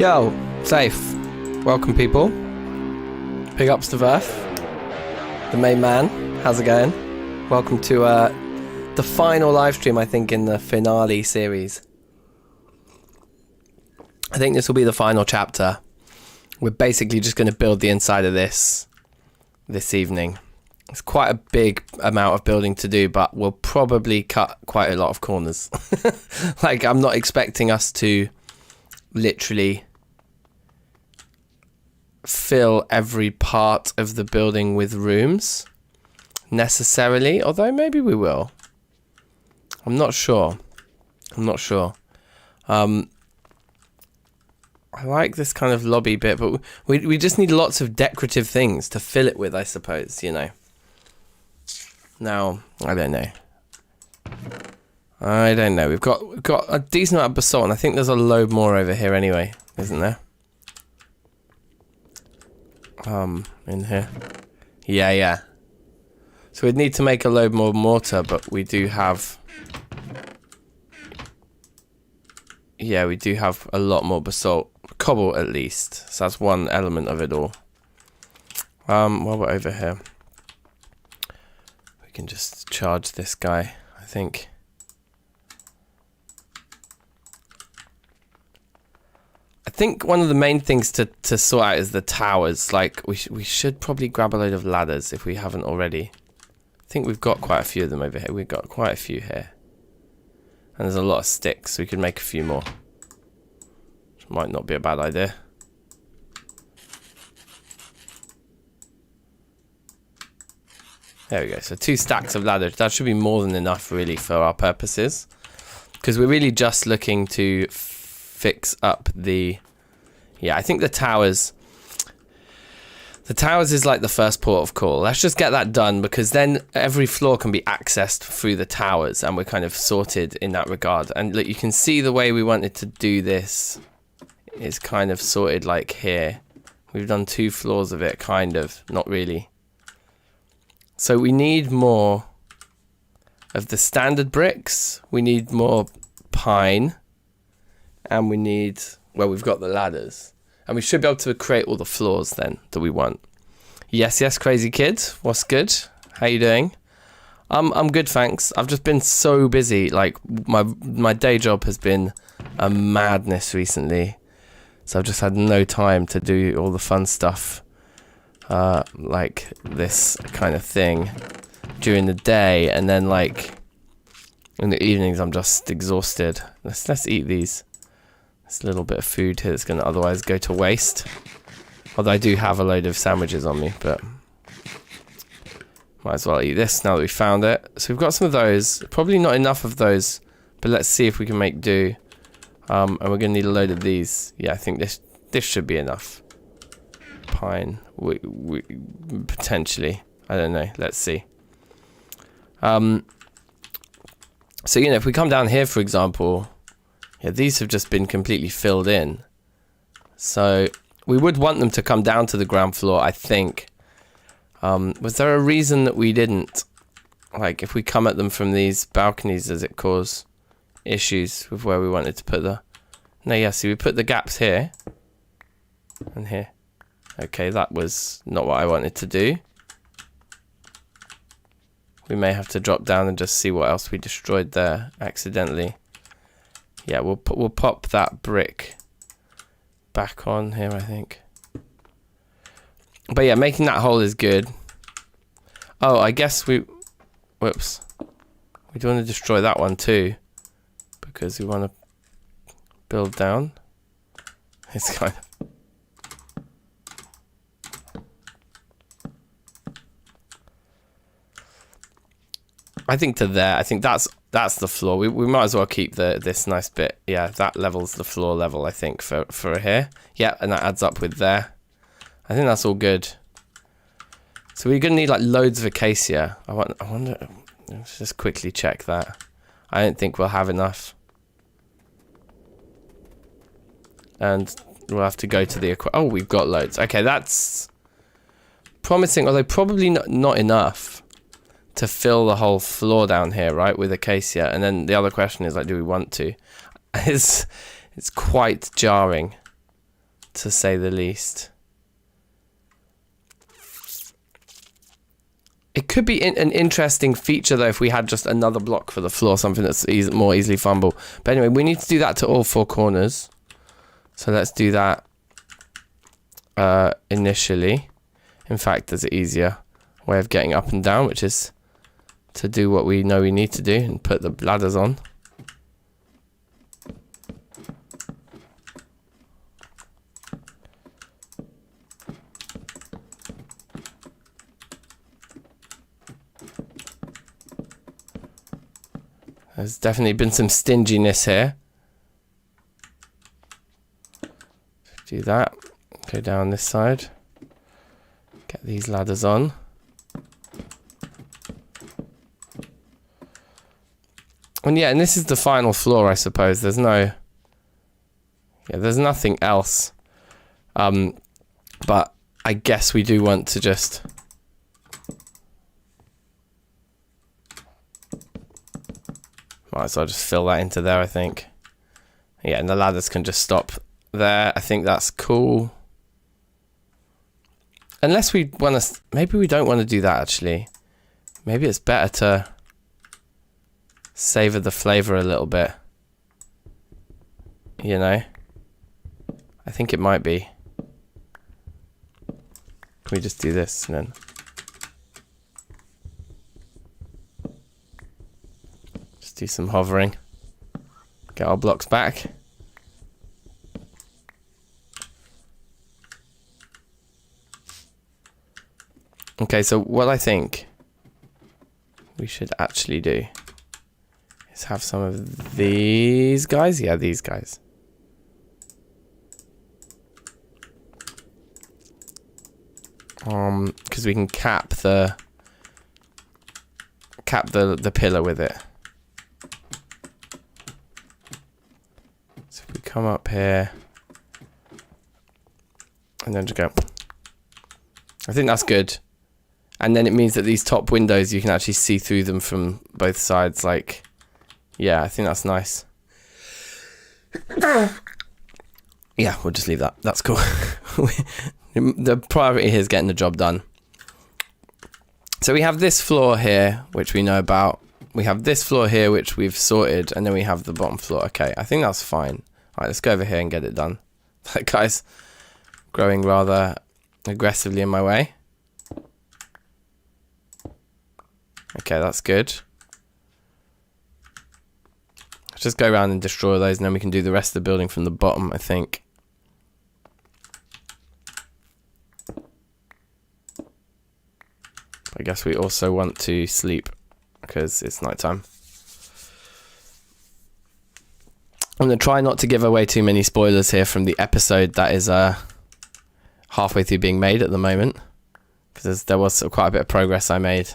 Yo, safe. Welcome, people. Big ups to Verf, the main man. How's it going? Welcome to the final live stream, I think, in the finale series. I think this will be the final chapter. We're basically just going to build the inside of this evening. It's quite a big amount of building to do, but we'll probably cut quite a lot of corners. Like, I'm not expecting us to literally fill every part of the building with rooms necessarily, although maybe we will. I'm not sure. I like this kind of lobby bit, but we just need lots of decorative things to fill it with, I suppose, you know. Now, I don't know. We've got a decent amount of basalt, and I think there's a load more over here anyway, isn't there? In here. Yeah. So we'd need to make a load more mortar, but we do have... Yeah, we do have a lot more basalt. Cobble, at least. So that's one element of it all. While we're over here, we can just charge this guy, I think. I think one of the main things to sort out is the towers. Like, we should probably grab a load of ladders if we haven't already. I think we've got quite a few of them over here. We've got quite a few here. And there's a lot of sticks, so we could make a few more. Which might not be a bad idea. There we go. So 2 stacks of ladders. That should be more than enough, really, for our purposes. Because we're really just looking to fix up the... Yeah, I think the towers... The towers is like the first port of call. Let's just get that done, because then every floor can be accessed through the towers, and we're kind of sorted in that regard. And look, you can see the way we wanted to do this is kind of sorted like here. We've done 2 floors of it, kind of. Not really. So we need more of the standard bricks. We need more pine. And we need... Well, we've got the ladders. And we should be able to create all the floors then that we want. Yes, crazy kid. What's good? How you doing? I'm good, thanks. I've just been so busy. Like, my day job has been a madness recently. So I've just had no time to do all the fun stuff. Like this kind of thing during the day. And then, like, in the evenings, I'm just exhausted. Let's eat these. A little bit of food here that's going to otherwise go to waste. Although I do have a load of sandwiches on me, but might as well eat this now that we found it. So we've got some of those. Probably not enough of those, but let's see if we can make do. And we're going to need a load of these. Yeah, I think this should be enough. Pine, we potentially. I don't know. Let's see. So you know, if we come down here, for example. Yeah, these have just been completely filled in. So we would want them to come down to the ground floor, I think. Was there a reason that we didn't? Like, if we come at them from these balconies, does it cause issues with where we wanted to put the... No, yeah, see, we put the gaps here. And here. Okay, that was not what I wanted to do. We may have to drop down and just see what else we destroyed there accidentally. Yeah, we'll pop that brick back on here, I think. But yeah, making that hole is good. Oh, I guess we... Whoops. We do want to destroy that one too. Because we want to build down. It's kind of... I think to there. I think that's the floor. We might as well keep this nice bit. Yeah, that levels the floor level, I think, for here. Yeah, and that adds up with there. I think that's all good. So we're gonna need like loads of acacia. I wonder. Let's just quickly check that. I don't think we'll have enough. And we'll have to go to the... Oh, we've got loads. Okay, that's promising, although probably not enough to fill the whole floor down here, right, with acacia. And then the other question is, like, do we want to? It's quite jarring. to say the least. It could be an interesting feature, though, if we had just another block for the floor, something that's more easily fumble. But anyway, we need to do that to all 4 corners. So let's do that initially. In fact, there's an easier way of getting up and down, which is to do what we know we need to do and put the ladders on. There's definitely been some stinginess here. Do that. Go down this side. Get these ladders on. And yeah, and this is the final floor, I suppose. There's there's nothing else. But I guess we do want to just... Might as well just fill that into there, I think. Yeah, and the ladders can just stop there. I think that's cool. Unless we want to... Maybe we don't want to do that, actually. Maybe it's better to savor the flavor a little bit. You know? I think it might be. Can we just do this and then... do some hovering, get our blocks back. Okay, so what I think we should actually do is have some of these guys. Yeah, these guys. Because we can cap the pillar with it. Come up here and then just go. I think that's good. And then it means that these top windows, you can actually see through them from both sides. Like, yeah, I think that's nice. Yeah, we'll just leave that. That's cool. The priority here is getting the job done. So we have this floor here, which we know about. We have this floor here, which we've sorted. And then we have the bottom floor. Okay, I think that's fine. Alright, let's go over here and get it done. That guy's growing rather aggressively in my way. Okay, that's good. Let's just go around and destroy those, and then we can do the rest of the building from the bottom, I think. I guess we also want to sleep because it's nighttime. I'm going to try not to give away too many spoilers here from the episode that is halfway through being made at the moment. Because there was quite a bit of progress I made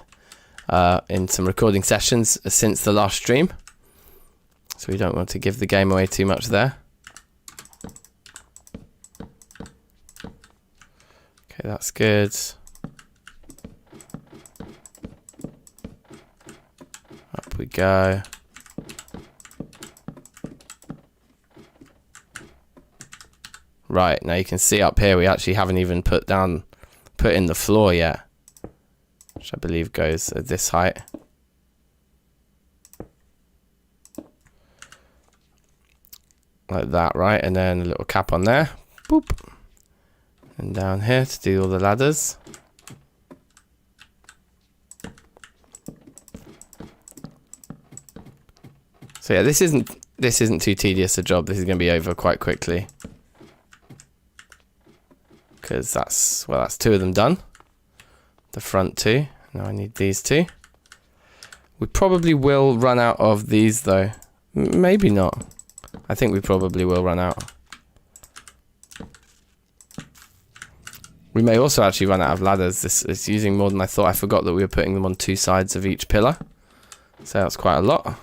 in some recording sessions since the last stream. So we don't want to give the game away too much there. Okay, that's good. Up we go. Right, now you can see up here we actually haven't even put in the floor yet, which I believe goes at this height. Like that, right? And then a little cap on there. Boop. And down here to do all the ladders. So yeah, this isn't too tedious a job. This is going to be over quite quickly. Because that's 2 of them done. The front 2. Now I need these 2. We probably will run out of these though. Maybe not. I think we probably will run out. We may also actually run out of ladders. This is using more than I thought. I forgot that we were putting them on 2 sides of each pillar. So that's quite a lot of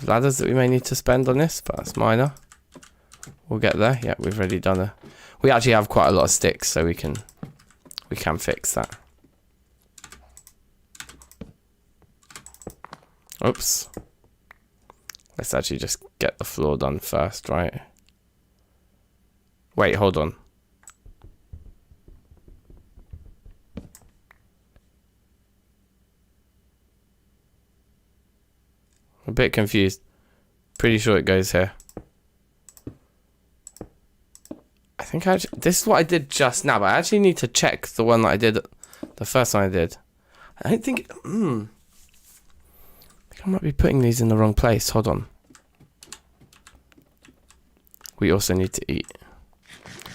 ladders that we may need to spend on this, but that's minor. We'll get there. Yeah, we've already done a... We actually have quite a lot of sticks, so we can fix that. Oops. Let's actually just get the floor done first, right? Wait, hold on. I'm a bit confused. Pretty sure it goes here. I think this is what I did just now, but I actually need to check the one that I did, the first one I did. I don't think, I think I might be putting these in the wrong place. Hold on. We also need to eat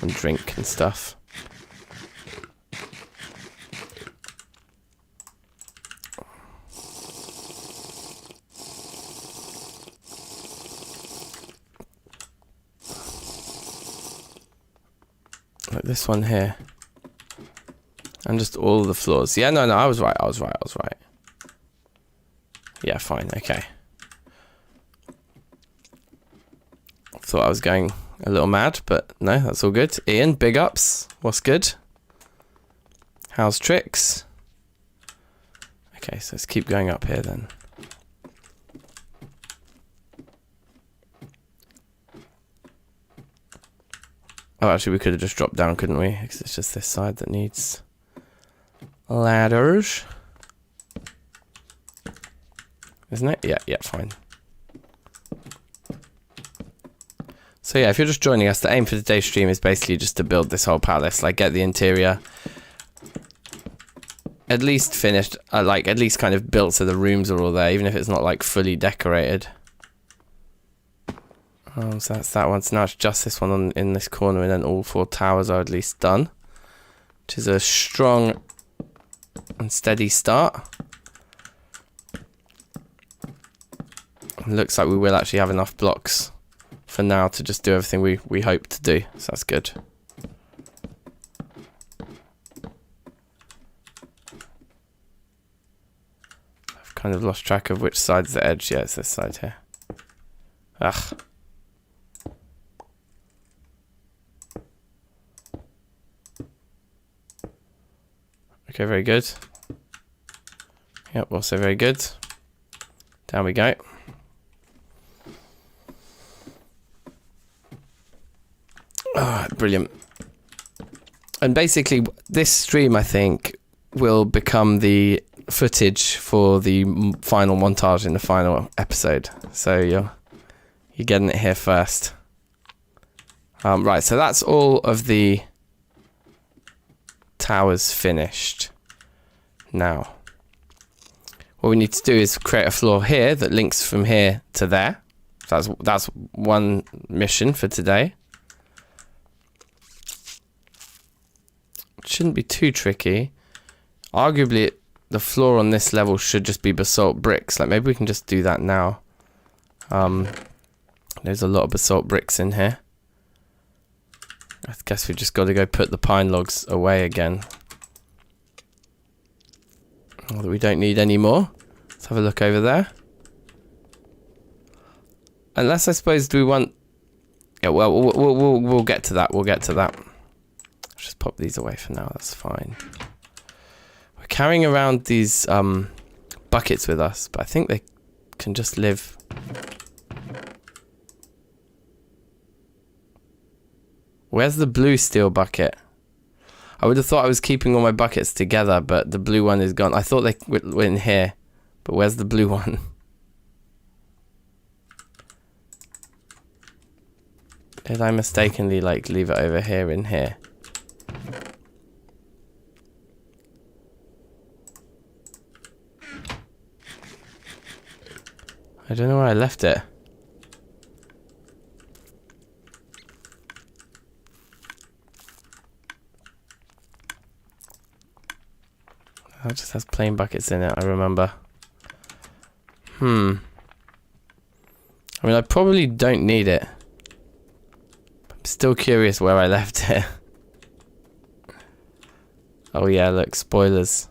and drink and stuff. Like this one here. And just all the floors. Yeah, no, I was right. Yeah, fine, okay. Thought I was going a little mad, but no, that's all good. Ian, big ups. What's good? How's tricks? Okay, so let's keep going up here then. Oh, actually, we could have just dropped down, couldn't we? Because it's just this side that needs ladders. Isn't it? Yeah, fine. So yeah, if you're just joining us, the aim for today's stream is basically just to build this whole palace, like get the interior at least finished, like at least kind of built so the rooms are all there, even if it's not like fully decorated. Oh, so that's that one. So now it's just this one in this corner, and then all 4 towers are at least done, which is a strong and steady start. Looks like we will actually have enough blocks for now to just do everything we hope to do, so that's good. I've kind of lost track of which side's the edge. Yeah, it's this side here. Ugh. Okay, very good. Yep, also very good. Down we go. Oh, brilliant. And basically, this stream, I think, will become the footage for the final montage in the final episode. So you're getting it here first. Right, so that's all of the towers finished. Now, what we need to do is create a floor here that links from here to there. So that's one mission for today. Shouldn't be too tricky. Arguably, the floor on this level should just be basalt bricks. Like maybe we can just do that now. There's a lot of basalt bricks in here. I guess we just got to go put the pine logs away again. Oh, that we don't need any more. Let's have a look over there. Unless I suppose, do we want? Yeah, well, we'll get to that. We'll get to that. Just pop these away for now. That's fine. We're carrying around these buckets with us, but I think they can just live. Where's the blue steel bucket? I would have thought I was keeping all my buckets together, but the blue one is gone. I thought they were in here, but where's the blue one? Did I mistakenly like leave it over here in here? I don't know where I left it. It just has plain buckets in it, I remember. I mean, I probably don't need it. I'm still curious where I left it. Oh yeah, look, spoilers.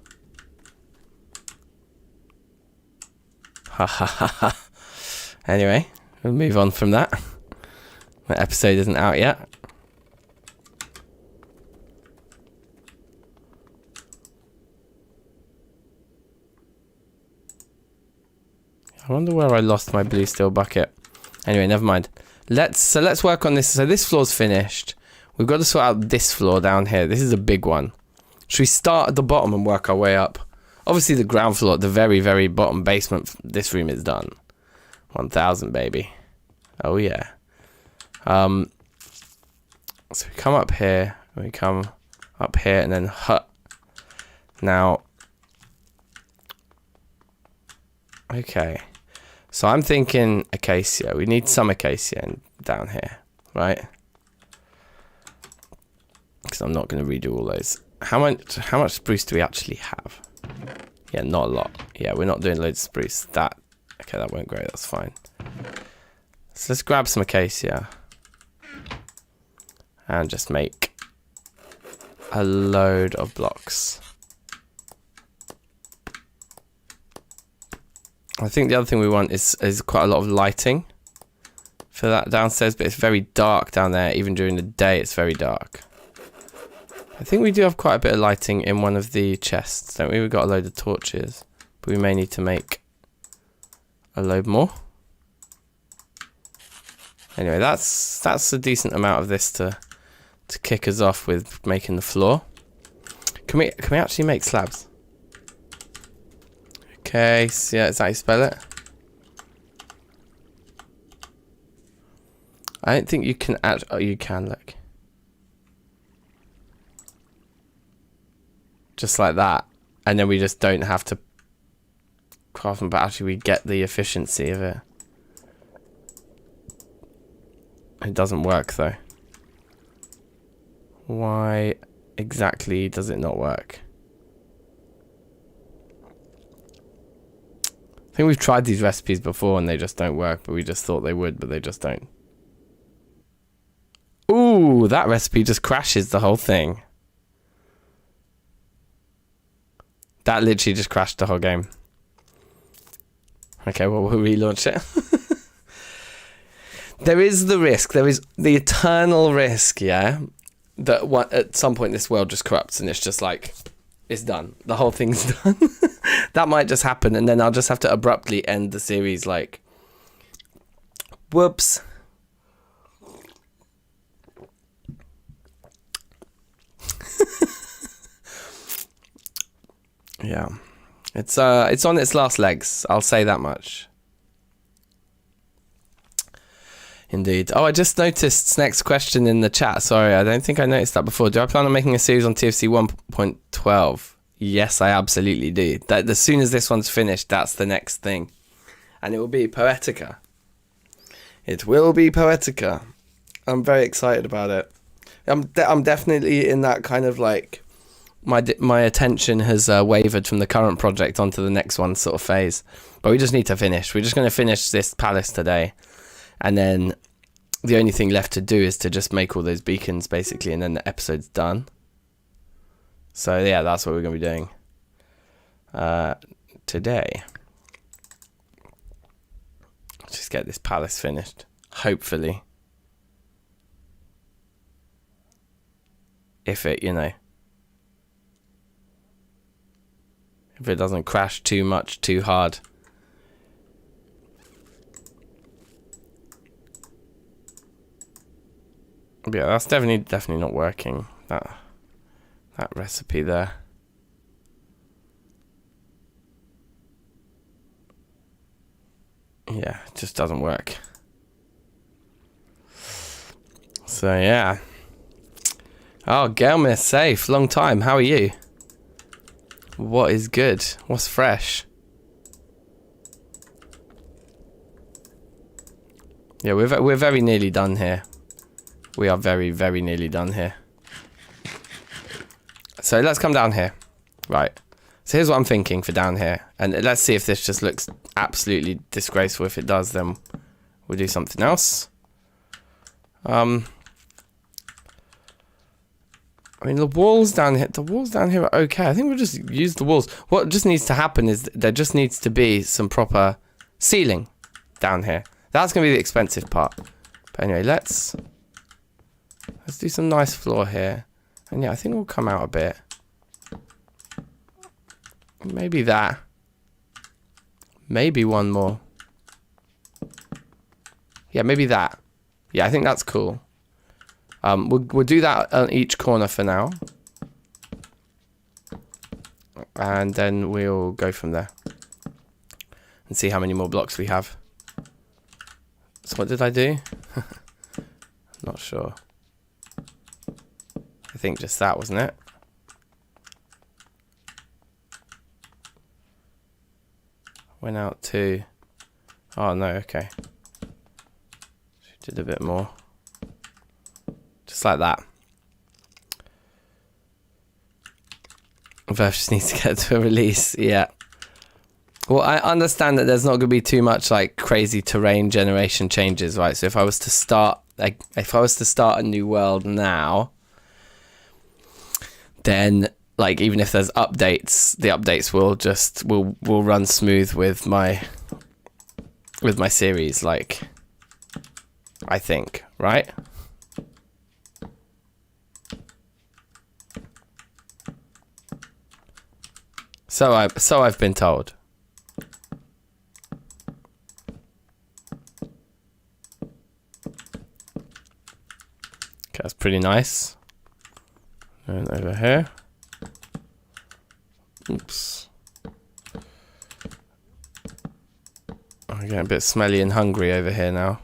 Ha ha ha ha. Anyway, we'll move on from that. The episode isn't out yet. I wonder where I lost my blue steel bucket. Anyway, never mind. Let's work on this. So this floor's finished. We've got to sort out this floor down here. This is a big one. Should we start at the bottom and work our way up? Obviously the ground floor at the very, very bottom basement, this room is done. 1000, baby. Oh yeah. So we come up here, we come up here, and then hut. Now, okay. So I'm thinking acacia. We need some acacia down here, right? Because I'm not going to redo all those. How much spruce do we actually have? Yeah, not a lot. Yeah, we're not doing loads of spruce. Okay, that won't grow. That's fine. So let's grab some acacia and just make a load of blocks. I think the other thing we want is quite a lot of lighting for that downstairs, but it's very dark down there. Even during the day, it's very dark. I think we do have quite a bit of lighting in one of the chests, don't we? We've got a load of torches, but we may need to make a load more. Anyway, that's a decent amount of this to kick us off with making the floor. Can we actually make slabs? Okay, so yeah, is that how you spell it? I don't think you can add. Oh, you can, look. Just like that. And then we just don't have to craft them, but actually we get the efficiency of it. It doesn't work though. Why exactly does it not work? I think we've tried these recipes before and they just don't work, but we just thought they would, but they just don't. Ooh, that recipe just crashes the whole thing. That literally just crashed the whole game. Okay, well, we'll relaunch it. There is the risk, there is the eternal risk, yeah, that at some point this world just corrupts and it's just like, it's done. The whole thing's done. That might just happen, and then I'll just have to abruptly end the series like, whoops. Yeah. It's on its last legs, I'll say that much. Indeed. Oh, I just noticed Snake's question in the chat. Sorry, I don't think I noticed that before. Do I plan on making a series on TFC 1.12? Yes, I absolutely do. That as soon as this one's finished, that's the next thing. And it will be Poetica. It will be Poetica. I'm very excited about it. I'm definitely in that kind of like, my attention has wavered from the current project onto the next one sort of phase. But we just need to finish. We're just going to finish this palace today. And then the only thing left to do is to just make all those beacons, basically, and then the episode's done. So, yeah, that's what we're going to be doing today. Just get this palace finished, hopefully. If it, you know, if it doesn't crash too much, too hard. Yeah, that's definitely not working. That recipe there. Yeah, it just doesn't work. So yeah. Oh, Gelmir, safe. Long time. How are you? What is good? What's fresh? Yeah, we're very nearly done here. We are very, very nearly done here. So let's come down here. Right. So here's what I'm thinking for down here. And let's see if this just looks absolutely disgraceful. If it does, then we'll do something else. I mean, the walls down here are okay. I think we'll just use the walls. What just needs to happen is there just needs to be some proper ceiling down here. That's going to be the expensive part. But anyway, let's do some nice floor here. And yeah, I think we'll come out a bit. Maybe that. Maybe one more. Yeah, maybe that. Yeah, I think that's cool. We'll do that on each corner for now. And then we'll go from there. And see how many more blocks we have. So what did I do? Not sure. I think just that, wasn't it? Went out to... Oh no, okay. Did a bit more. Just like that. Verse just needs to get to a release, yeah. Well, I understand that there's not going to be too much like crazy terrain generation changes, right? So if I was to start a new world now, then like even if there's updates, the updates will run smooth with my series, like I think, right? So I've been told. Okay, that's pretty nice. And over here. Oops. I'm getting a bit smelly and hungry over here now.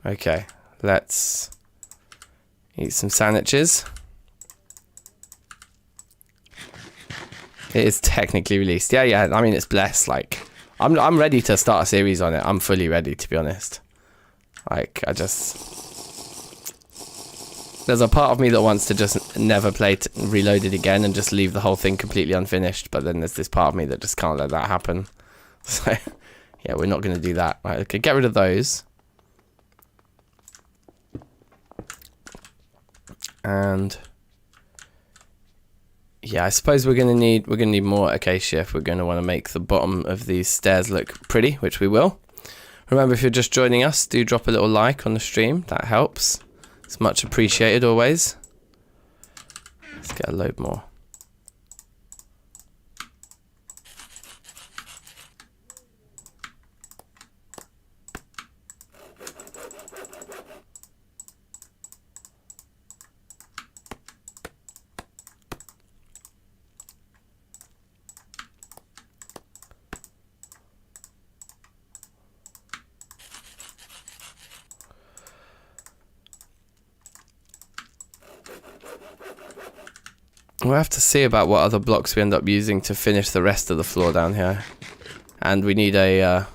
Okay, let's eat some sandwiches. It is technically released. Yeah, I mean, it's blessed. Like, I'm ready to start a series on it. I'm fully ready, to be honest. Like, there's a part of me that wants to just never play Reloaded again and just leave the whole thing completely unfinished. But then there's this part of me that just can't let that happen. So, yeah, we're not going to do that. Right, okay, get rid of those. And yeah, I suppose we're gonna need more acacia if we're gonna want to make the bottom of these stairs look pretty, which we will. Remember, if you're just joining us, do drop a little like on the stream. That helps. It's much appreciated always. Let's get a load more. We'll have to see about what other blocks we end up using to finish the rest of the floor down here. And we need a...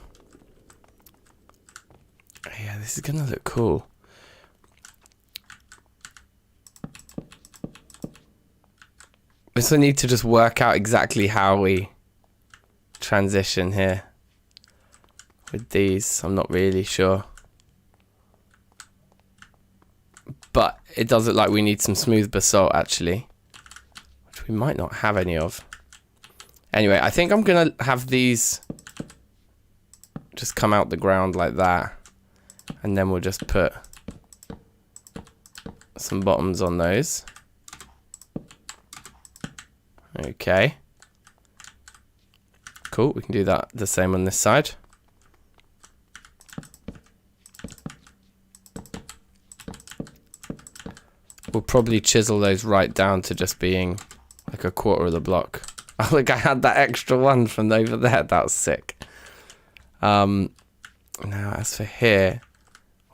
yeah, this is gonna look cool. We also need to just work out exactly how we transition here. With these, I'm not really sure. But it does look like we need some smooth basalt, actually. We might not have any of. Anyway, I think I'm gonna have these just come out the ground like that, and then we'll just put some bottoms on those. Okay, cool. We can do that the same on this side. We'll probably chisel those right down to just being like a quarter of the block. Oh, look, I had that extra one from over there. That was sick. Now, as for here,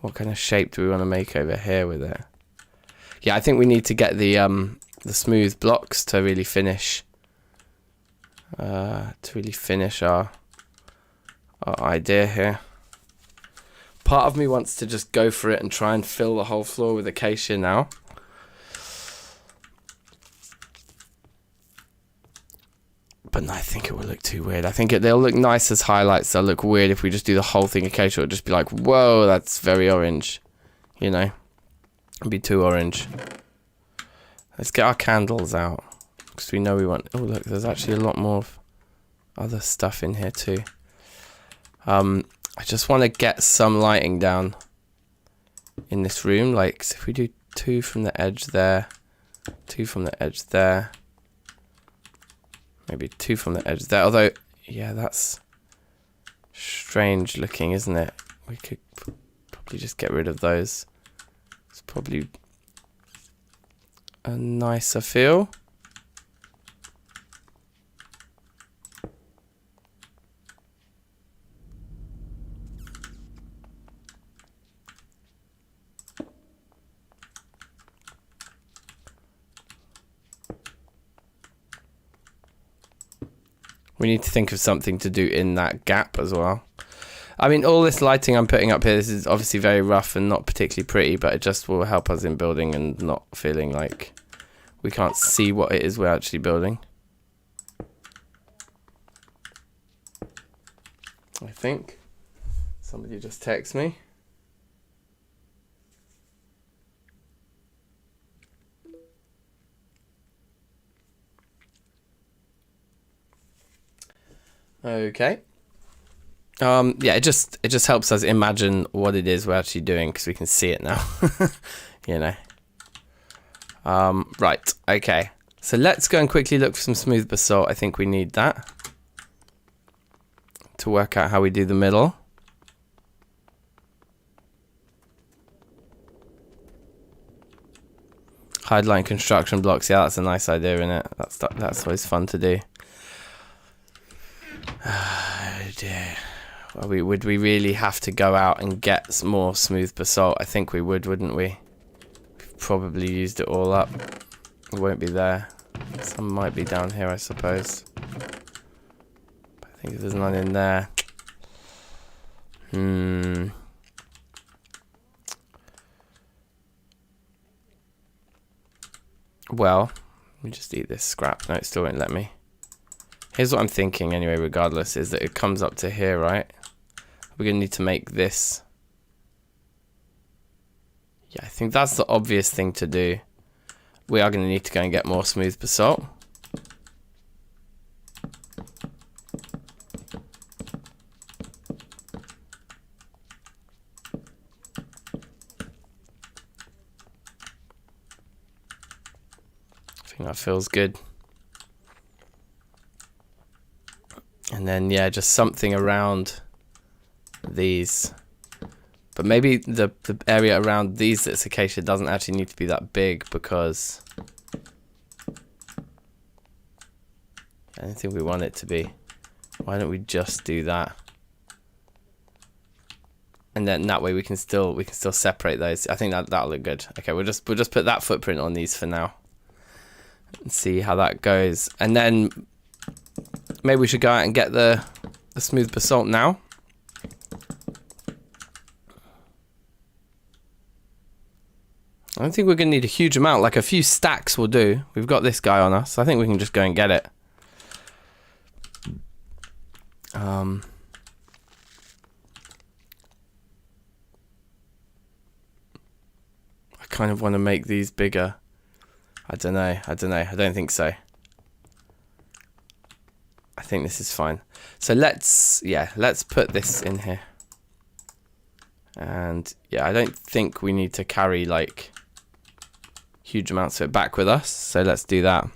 what kind of shape do we want to make over here with it? Yeah, I think we need to get the smooth blocks to really finish. Our idea here. Part of me wants to just go for it and try and fill the whole floor with acacia now. But no, I think it will look too weird. I think they'll look nice as highlights. They'll look weird if we just do the whole thing acacia. It'll just be like, whoa, that's very orange. You know? It'll be too orange. Let's get our candles out. Because we know we want... Oh, look, there's actually a lot more of other stuff in here too. I just want to get some lighting down in this room. Like, so if we do 2 from the edge there, 2 from the edge there, Maybe 2 from the edge there. Although, yeah, that's strange looking, isn't it? We could probably just get rid of those. It's probably a nicer feel. We need to think of something to do in that gap as well. I mean, all this lighting I'm putting up here, this is obviously very rough and not particularly pretty, but it just will help us in building and not feeling like we can't see what it is we're actually building. I think. Somebody just texted me. Okay. Yeah, it just helps us imagine what it is we're actually doing because we can see it now. You know. Right. Okay. So let's go and quickly look for some smooth basalt. I think we need that to work out how we do the middle. Highline construction blocks. Yeah, that's a nice idea, isn't it? That's always fun to do. Oh dear. Well, would we really have to go out and get some more smooth basalt? I think we would, wouldn't we? We've probably used it all up. It won't be there. Some might be down here, I suppose. But I think there's none in there. Well, let me just eat this scrap. No, it still won't let me. Here's what I'm thinking anyway, regardless, is that it comes up to here, right? We're going to need to make this. Yeah, I think that's the obvious thing to do. We are going to need to go and get more smooth basalt. I think that feels good. And then, yeah, just something around these. But maybe the area around these that's acacia doesn't actually need to be that big because I don't think we want it to be. Why don't we just do that? And then that way we can still separate those. I think that'll look good. Okay, we'll just put that footprint on these for now and see how that goes. And then maybe we should go out and get the smooth basalt now. I don't think we're going to need a huge amount. Like a few stacks will do. We've got this guy on us. So I think we can just go and get it. I kind of want to make these bigger. I don't know. I don't think so. I think this is fine. So let's put this in here. And yeah, I don't think we need to carry like huge amounts of it back with us. So let's do that.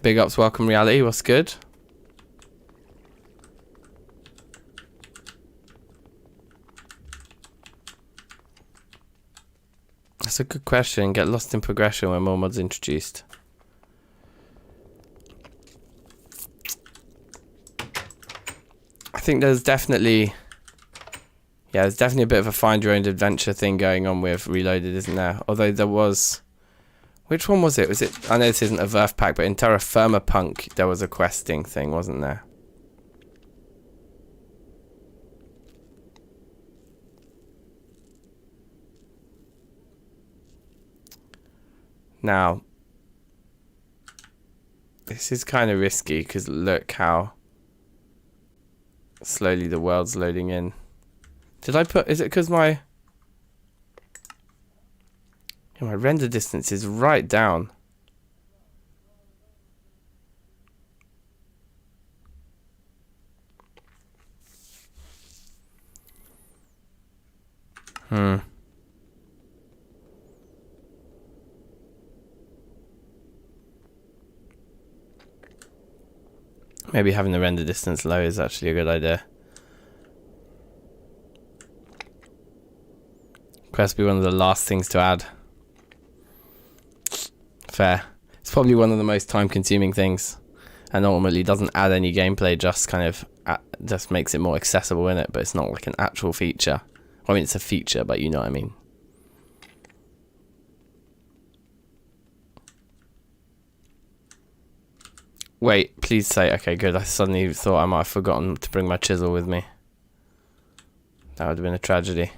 Big ups, welcome reality. What's good? That's a good question. Get lost in progression when more mods introduced. I think there's definitely a bit of a find your own adventure thing going on with Reloaded, isn't there? Although there was, which one was it? Was it? I know this isn't a Verf pack, but in Terrafirmacraft there was a questing thing, wasn't there? Now, this is kind of risky because look how slowly the world's loading in. Did I put, is it because my render distance is right down? Maybe having the render distance low is actually a good idea. Quest be one of the last things to add. Fair. It's probably one of the most time-consuming things, and ultimately doesn't add any gameplay. Just kind of just makes it more accessible in it, but it's not like an actual feature. I mean, it's a feature, but you know what I mean. Wait, please say, okay, good. I suddenly thought I might have forgotten to bring my chisel with me. That would have been a tragedy.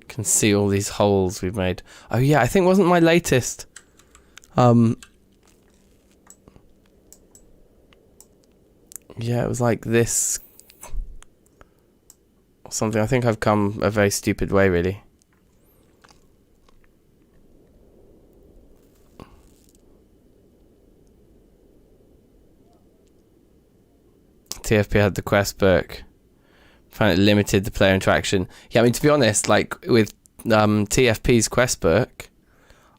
Can see all these holes we've made. Oh yeah, I think wasn't my latest. Yeah, it was like this. Or something. I think I've come a very stupid way, really. TFP had the quest book. Found it limited the player interaction. Yeah, I mean, to be honest, like with TFP's quest book,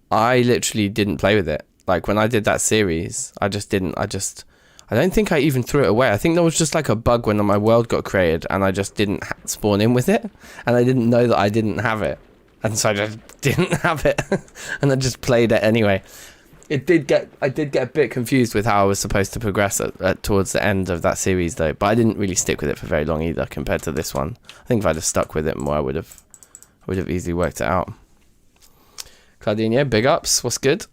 I literally didn't play with it. Like when I did that series, I don't think I even threw it away. I think there was just like a bug when my world got created and I just didn't spawn in with it. And I didn't know that I didn't have it. And so I just didn't have it. And I just played it anyway. I did get a bit confused with how I was supposed to progress towards the end of that series though. But I didn't really stick with it for very long either compared to this one. I think if I'd have stuck with it more, I would have easily worked it out. Claudinho, big ups. What's good?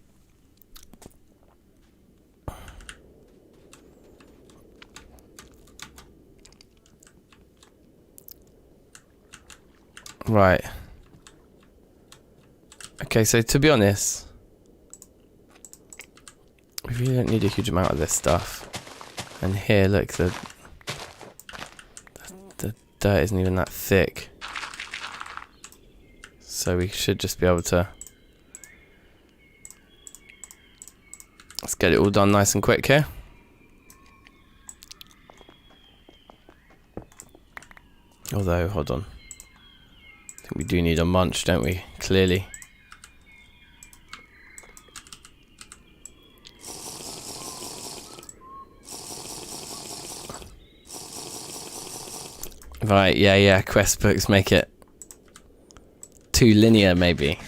Right. Okay, so to be honest, we really don't need a huge amount of this stuff. And here, look, the dirt isn't even that thick. So we should just be able to... Let's get it all done nice and quick here. Although, hold on. I think we do need a munch, don't we? Clearly. Right, yeah, quest books make it too linear, maybe.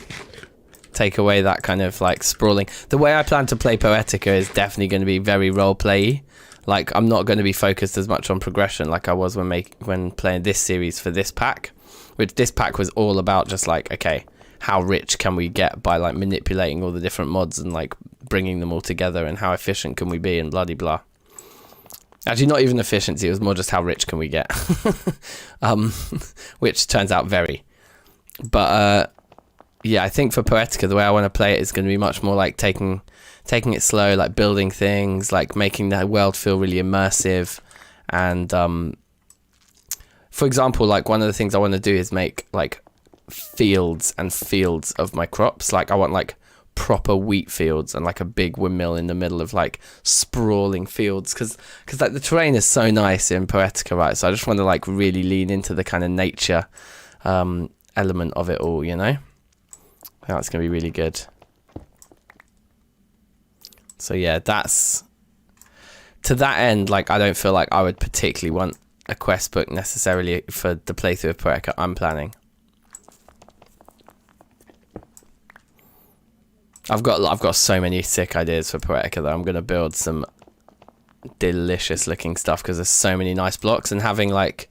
Take away that kind of like sprawling. The way I plan to play Poetica is definitely going to be very role-play-y. Like, I'm not going to be focused as much on progression like I was when playing this series for this pack. Which this pack was all about just like, okay, how rich can we get by like manipulating all the different mods and like bringing them all together, and how efficient can we be and bloody blah. Actually, not even efficiency, it was more just how rich can we get. Which turns out very. But yeah, I think for Poetica, the way I want to play it is going to be much more like taking it slow, like building things, like making the world feel really immersive. And for example, like one of the things I want to do is make like fields and fields of my crops. Like I want like proper wheat fields and like a big windmill in the middle of like sprawling fields, because like the terrain is so nice in Poetica, right? So I just want to like really lean into the kind of nature element of it all, you know? That's gonna be really good. So yeah, that's to that end. Like I don't feel like I would particularly want a quest book necessarily for the playthrough of Poetica I'm planning. I've got so many sick ideas for Poetica that I'm gonna build some delicious looking stuff, because there's so many nice blocks, and having like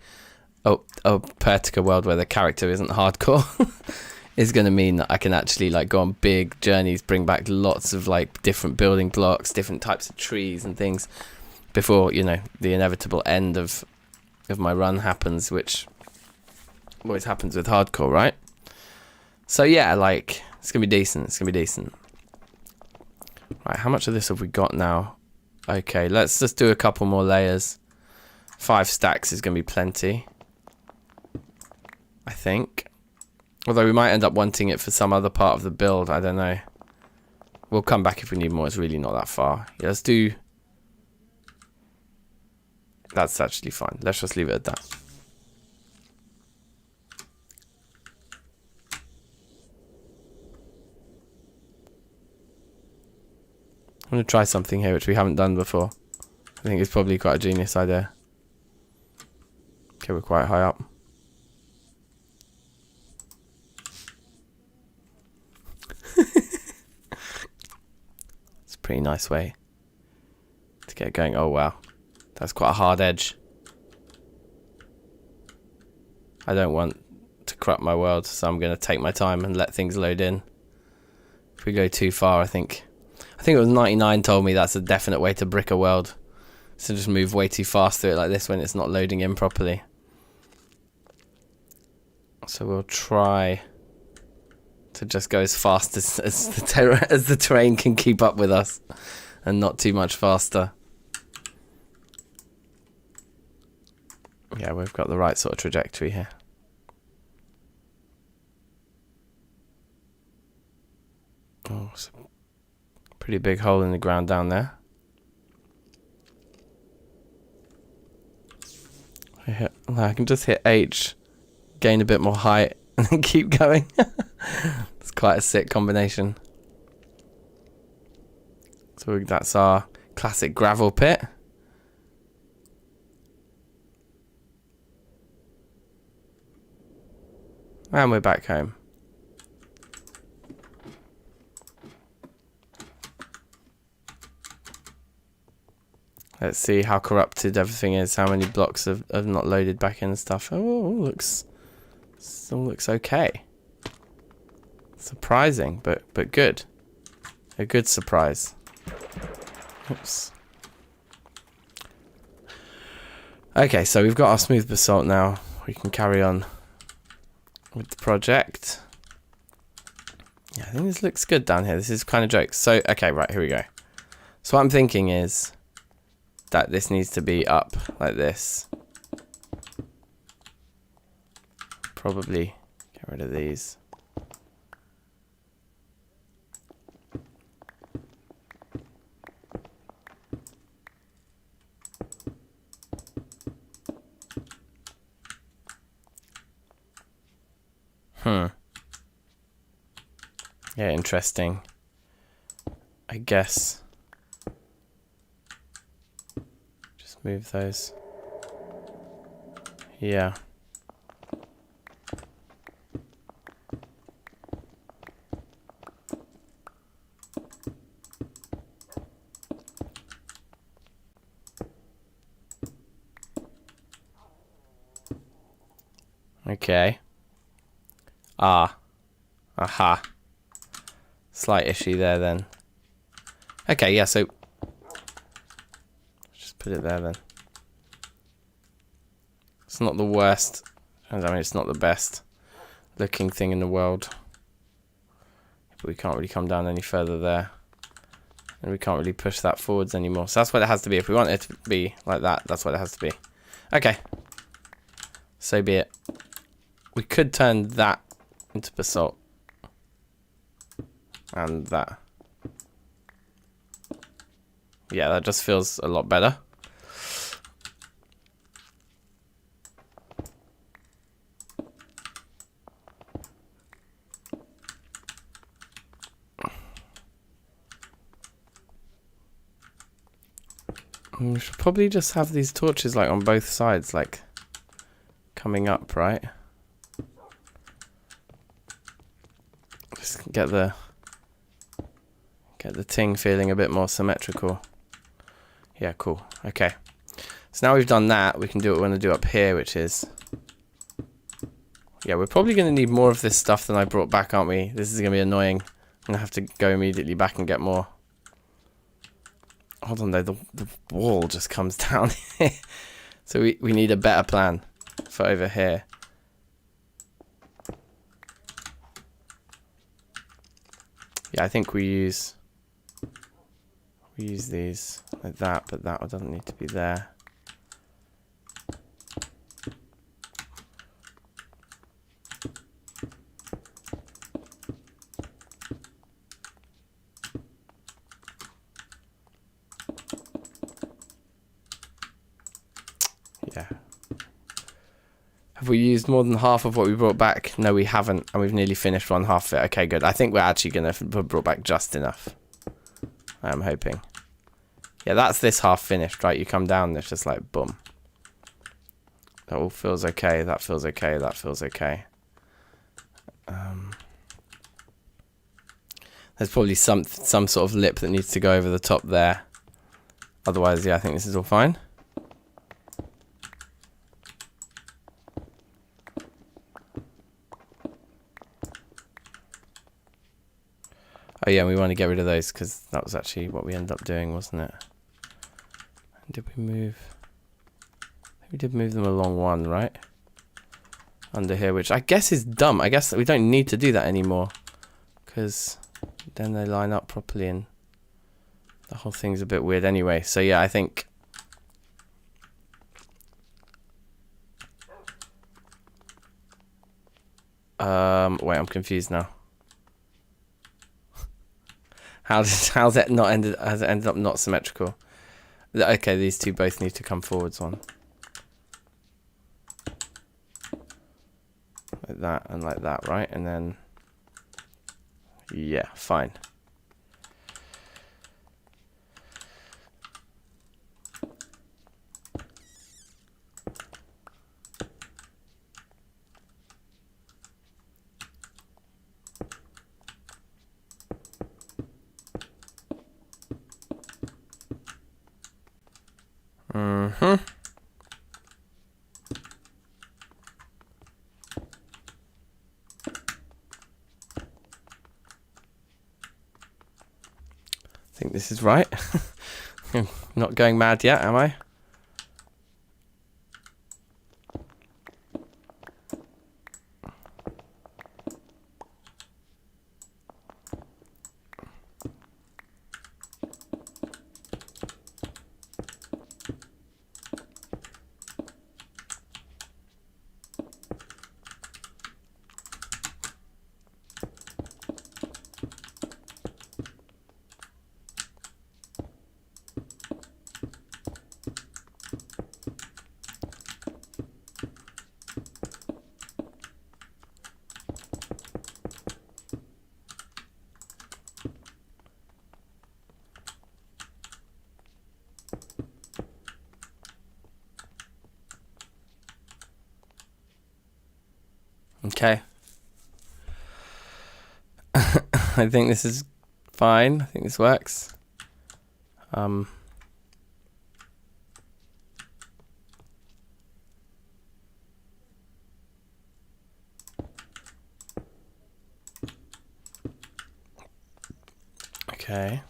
a Poetica world where the character isn't hardcore is gonna mean that I can actually like go on big journeys, bring back lots of like different building blocks, different types of trees and things before, you know, the inevitable end of my run happens, which always happens with hardcore, right? So yeah, like it's gonna be decent. Right, how much of this have we got now? Okay, let's just do a couple more layers. 5 stacks is gonna be plenty, I think. Although we might end up wanting it for some other part of the build, I don't know. We'll come back if we need more, it's really not that far. Yeah, let's do... That's actually fine, let's just leave it at that. I'm going to try something here which we haven't done before. I think it's probably quite a genius idea. Okay, we're quite high up. It's a pretty nice way to get going. Oh wow, that's quite a hard edge. I don't want to corrupt my world, so I'm going to take my time and let things load in. If we go too far, I think it was 99 told me that's a definite way to brick a world. So just move way too fast through it like this when it's not loading in properly. So we'll try to just go as fast as the terrain can keep up with us, and not too much faster. Yeah, we've got the right sort of trajectory here. Oh, it's a pretty big hole in the ground down there. I can just hit H, gain a bit more height, and then keep going. It's quite a sick combination. So that's our classic gravel pit. And we're back home. Let's see how corrupted everything is, how many blocks have not loaded back in and stuff. Oh, still looks okay. Surprising, but good. A good surprise. Oops. Okay, so we've got our smooth basalt now. We can carry on with the project. Yeah, I think this looks good down here. This is kind of jokes. So, okay, right, here we go. So what I'm thinking is that this needs to be up like this. Probably get rid of these. Yeah, interesting. I guess. Just move those. Yeah. Okay. Aha. Slight issue there then. Okay, yeah, so just put it there then. It's not the worst. I mean, it's not the best looking thing in the world. But we can't really come down any further there. And we can't really push that forwards anymore. So that's what it has to be. If we want it to be like that, that's what it has to be. Okay. So be it. We could turn that into basalt. And that. Yeah, that just feels a lot better. We should probably just have these torches like on both sides, like coming up, right? Just get the ting feeling a bit more symmetrical. Yeah, cool. Okay. So now we've done that, we can do what we want to do up here, which is... Yeah, we're probably going to need more of this stuff than I brought back, aren't we? This is going to be annoying. I'm going to have to go immediately back and get more. Hold on though, the wall just comes down. So we need a better plan for over here. Yeah, I think we use these like that, but that doesn't need to be there. Yeah. Have we used more than half of what we brought back? No, we haven't, and we've nearly finished one half of it. Okay, good. I think we're actually going to have brought back just enough. I'm hoping. Yeah, that's this half finished, right? You come down and it's just like, boom. That all feels okay. That feels okay. That feels okay. There's probably some sort of lip that needs to go over the top there. Otherwise, yeah, I think this is all fine. Oh yeah, we want to get rid of those because that was actually what we ended up doing, wasn't it? Did we move? We did move them along one, right? Under here, which I guess is dumb. I guess that we don't need to do that anymore because then they line up properly and the whole thing's a bit weird anyway. So yeah, I think wait, I'm confused now. How's it not ended? Has it ended up not symmetrical? Okay, these two both need to come forwards one. Like that and like that, right? And then yeah, fine. I think this is right. I'm not going mad yet, am I? Okay. I think this is fine. I think this works. Okay.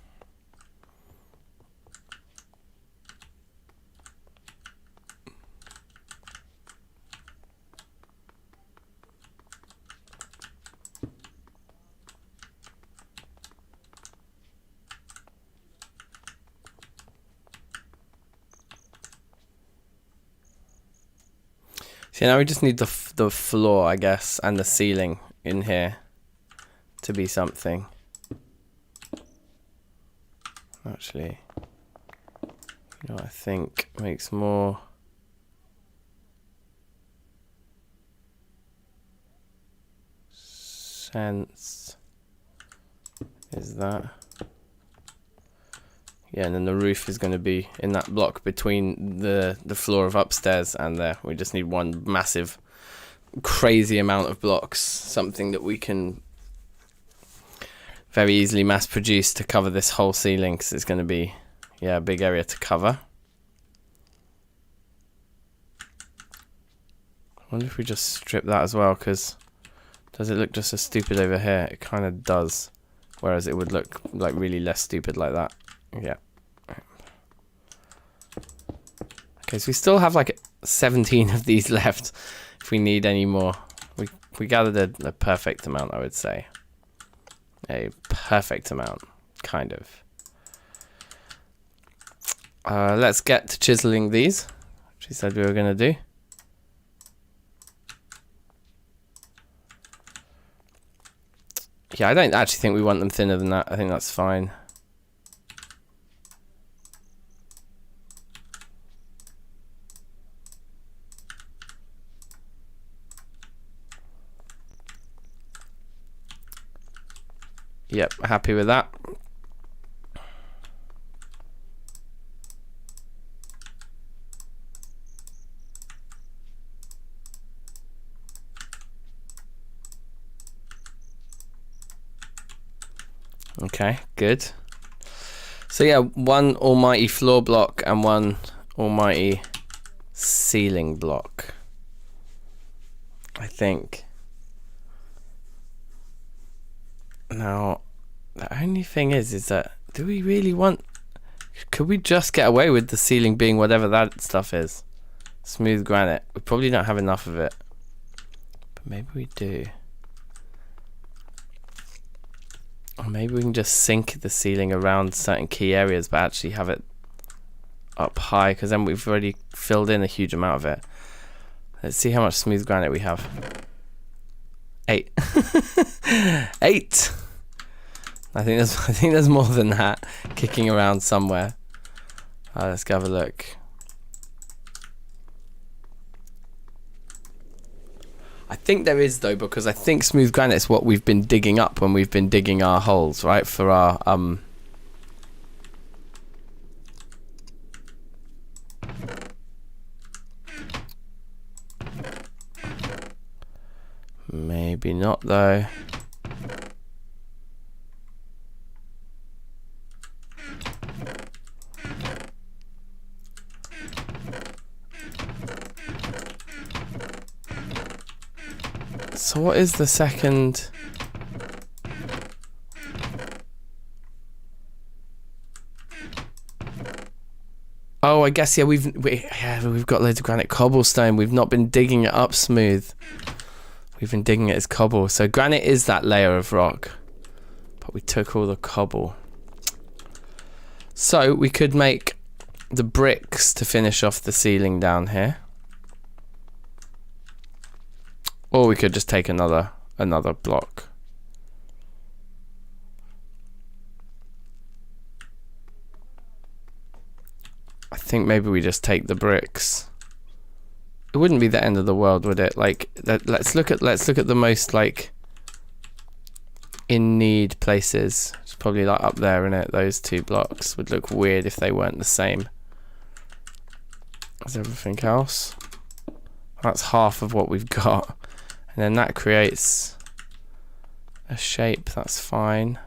So now we just need the floor, I guess, and the ceiling in here to be something. Actually, you know what I think makes more sense is that. Yeah, and then the roof is going to be in that block between the floor of upstairs and there. We just need one massive, crazy amount of blocks. Something that we can very easily mass produce to cover this whole ceiling, because it's going to be, yeah, a big area to cover. I wonder if we just strip that as well, because does it look just as stupid over here? It kind of does. Whereas it would look like really less stupid like that. Yeah. Okay, so we still have like 17 of these left if we need any more. We gathered a perfect amount, I would say. A perfect amount, kind of. Let's get to chiseling these, which we said we were going to do. Yeah, I don't actually think we want them thinner than that. I think that's fine. Yep, happy with that. Okay, good. So yeah, one almighty floor block and one almighty ceiling block, I think. Now, the only thing is that, do we really want... Could we just get away with the ceiling being whatever that stuff is? Smooth granite. We probably don't have enough of it. But maybe we do. Or maybe we can just sink the ceiling around certain key areas, but actually have it up high, because then we've already filled in a huge amount of it. Let's see how much smooth granite we have. 8. 8! I think there's more than that kicking around somewhere. Let's go have a look. I think there is, though, because I think smooth granite is what we've been digging up when we've been digging our holes, right? For our maybe not, though. So what is the second? Oh, I guess, yeah, we've got loads of granite cobblestone. We've not been digging it up smooth. We've been digging it as cobble. So granite is that layer of rock, but we took all the cobble. So we could make the bricks to finish off the ceiling down here. Or we could just take another block. I think maybe we just take the bricks. It wouldn't be the end of the world, would it? Like, let's look at the most like in need places. It's probably like up there, innit? Those 2 blocks would look weird if they weren't the same as everything else. That's half of what we've got. And then that creates a shape, that's fine.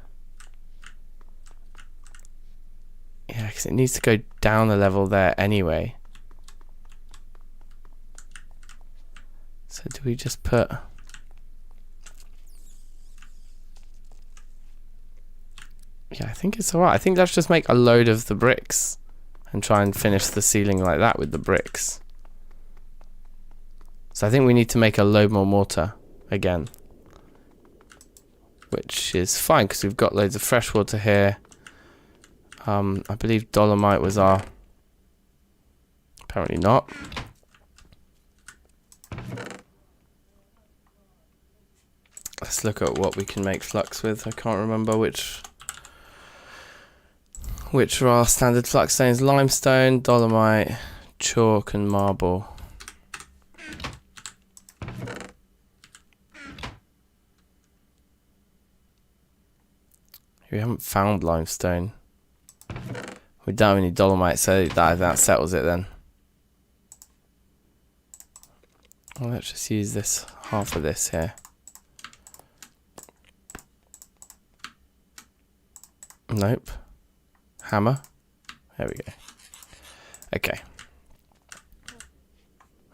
Yeah, because it needs to go down a level there anyway. So do we just put... Yeah, I think it's alright. I think let's just make a load of the bricks and try and finish the ceiling like that with the bricks. So I think we need to make a load more mortar again, which is fine because we've got loads of fresh water here. I believe dolomite was our... Apparently not. Let's look at what we can make flux with. I can't remember which are our standard flux stones. Limestone, dolomite, chalk and marble. We haven't found limestone. We don't have any dolomite, so that settles it then. Well, let's just use this, half of this here. Nope. Hammer. There we go. Okay.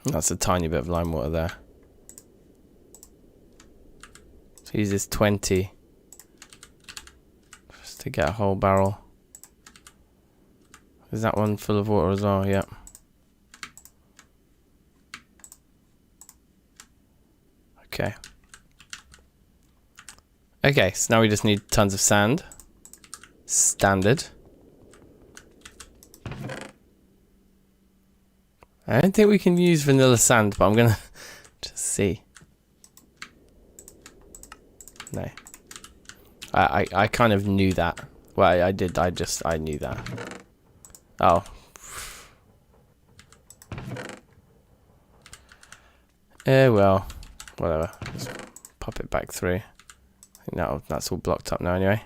That's a tiny bit of lime water there. So use this 20 just to get a whole barrel. Is that one full of water as well? Yep. Okay. Okay, so now we just need tons of sand. Standard. I don't think we can use vanilla sand, but I'm gonna just see. No. I kind of knew that. Well, I did. I knew that. Oh. Well. Whatever. Just pop it back through. I think that's all blocked up now anyway.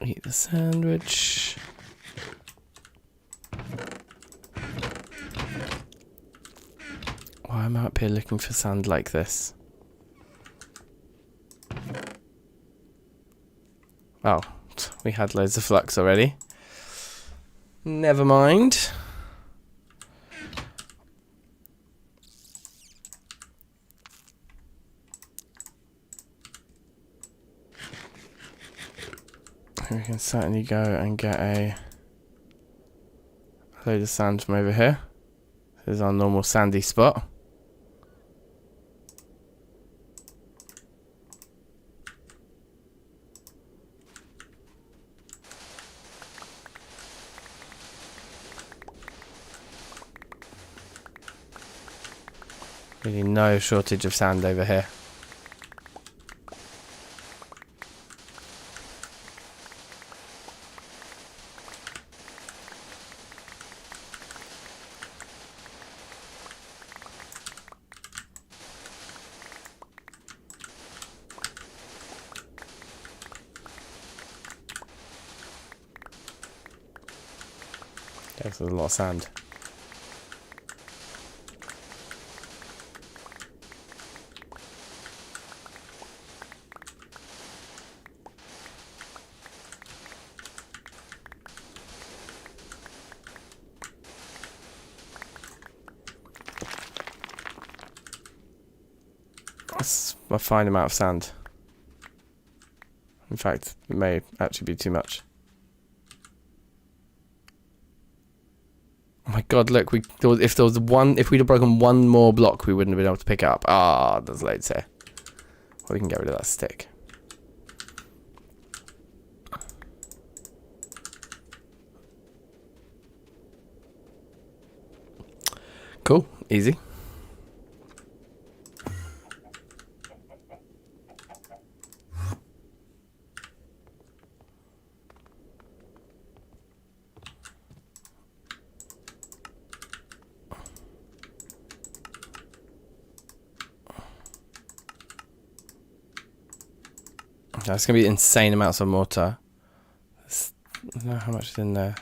Eat the sandwich. Why am I up here looking for sand like this? Oh, we had loads of flux already. Never mind. We can certainly go and get a load of sand from over here. This is our normal sandy spot. Really no shortage of sand over here. There's a lot of sand. That's a fine amount of sand. In fact, it may actually be too much. Oh my god, look, if we'd have broken one more block, we wouldn't have been able to pick it up. Ah, there's loads here. Well, we can get rid of that stick. Cool, easy. That's going to be insane amounts of mortar. I don't know how much is in there.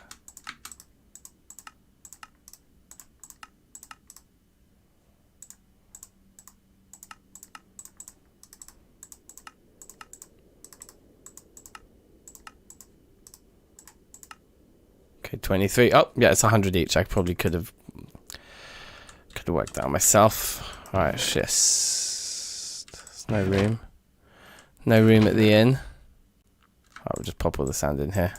Okay, 23. Oh, yeah, it's 100 each. I probably could have worked that out myself. Alright, schist. There's no room. No room at the inn. I'll just pop all the sand in here.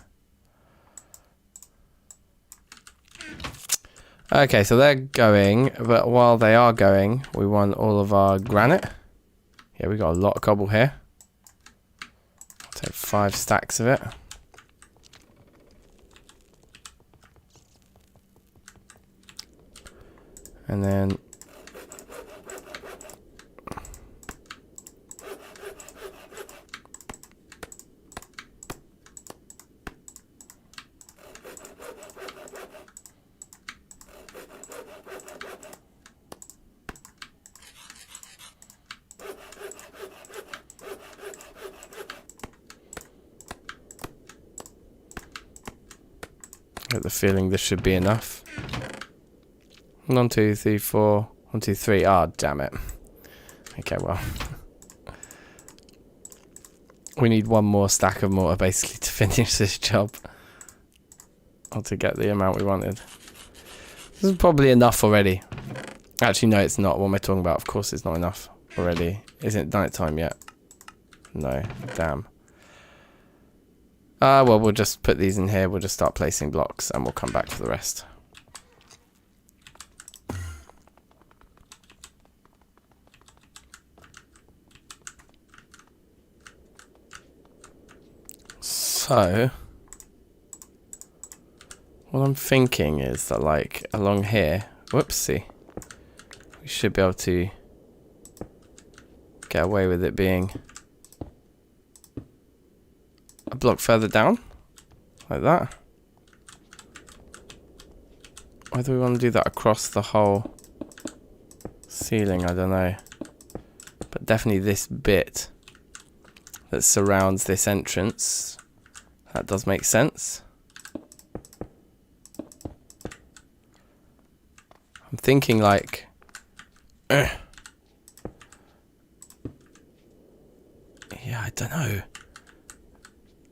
Okay, so they're going, but while they are going, we want all of our granite. Yeah, we got a lot of cobble here. Take 5 stacks of it. And then I get the feeling this should be enough. 1, 2, 3, 4. 1, 2, 3. Ah, damn it. Okay, well. We need one more stack of mortar basically to finish this job. Or to get the amount we wanted. This is probably enough already. Actually, no, it's not. What am I talking about? Of course it's not enough already. Isn't it night time yet? No. Damn. Well, we'll just put these in here. We'll just start placing blocks and we'll come back for the rest. So, what I'm thinking is that, like, along here, whoopsie, we should be able to get away with it being a block further down, like that. Whether we want to do that across the whole ceiling, I don't know. But definitely this bit that surrounds this entrance, that does make sense. I'm thinking like... Yeah, I don't know.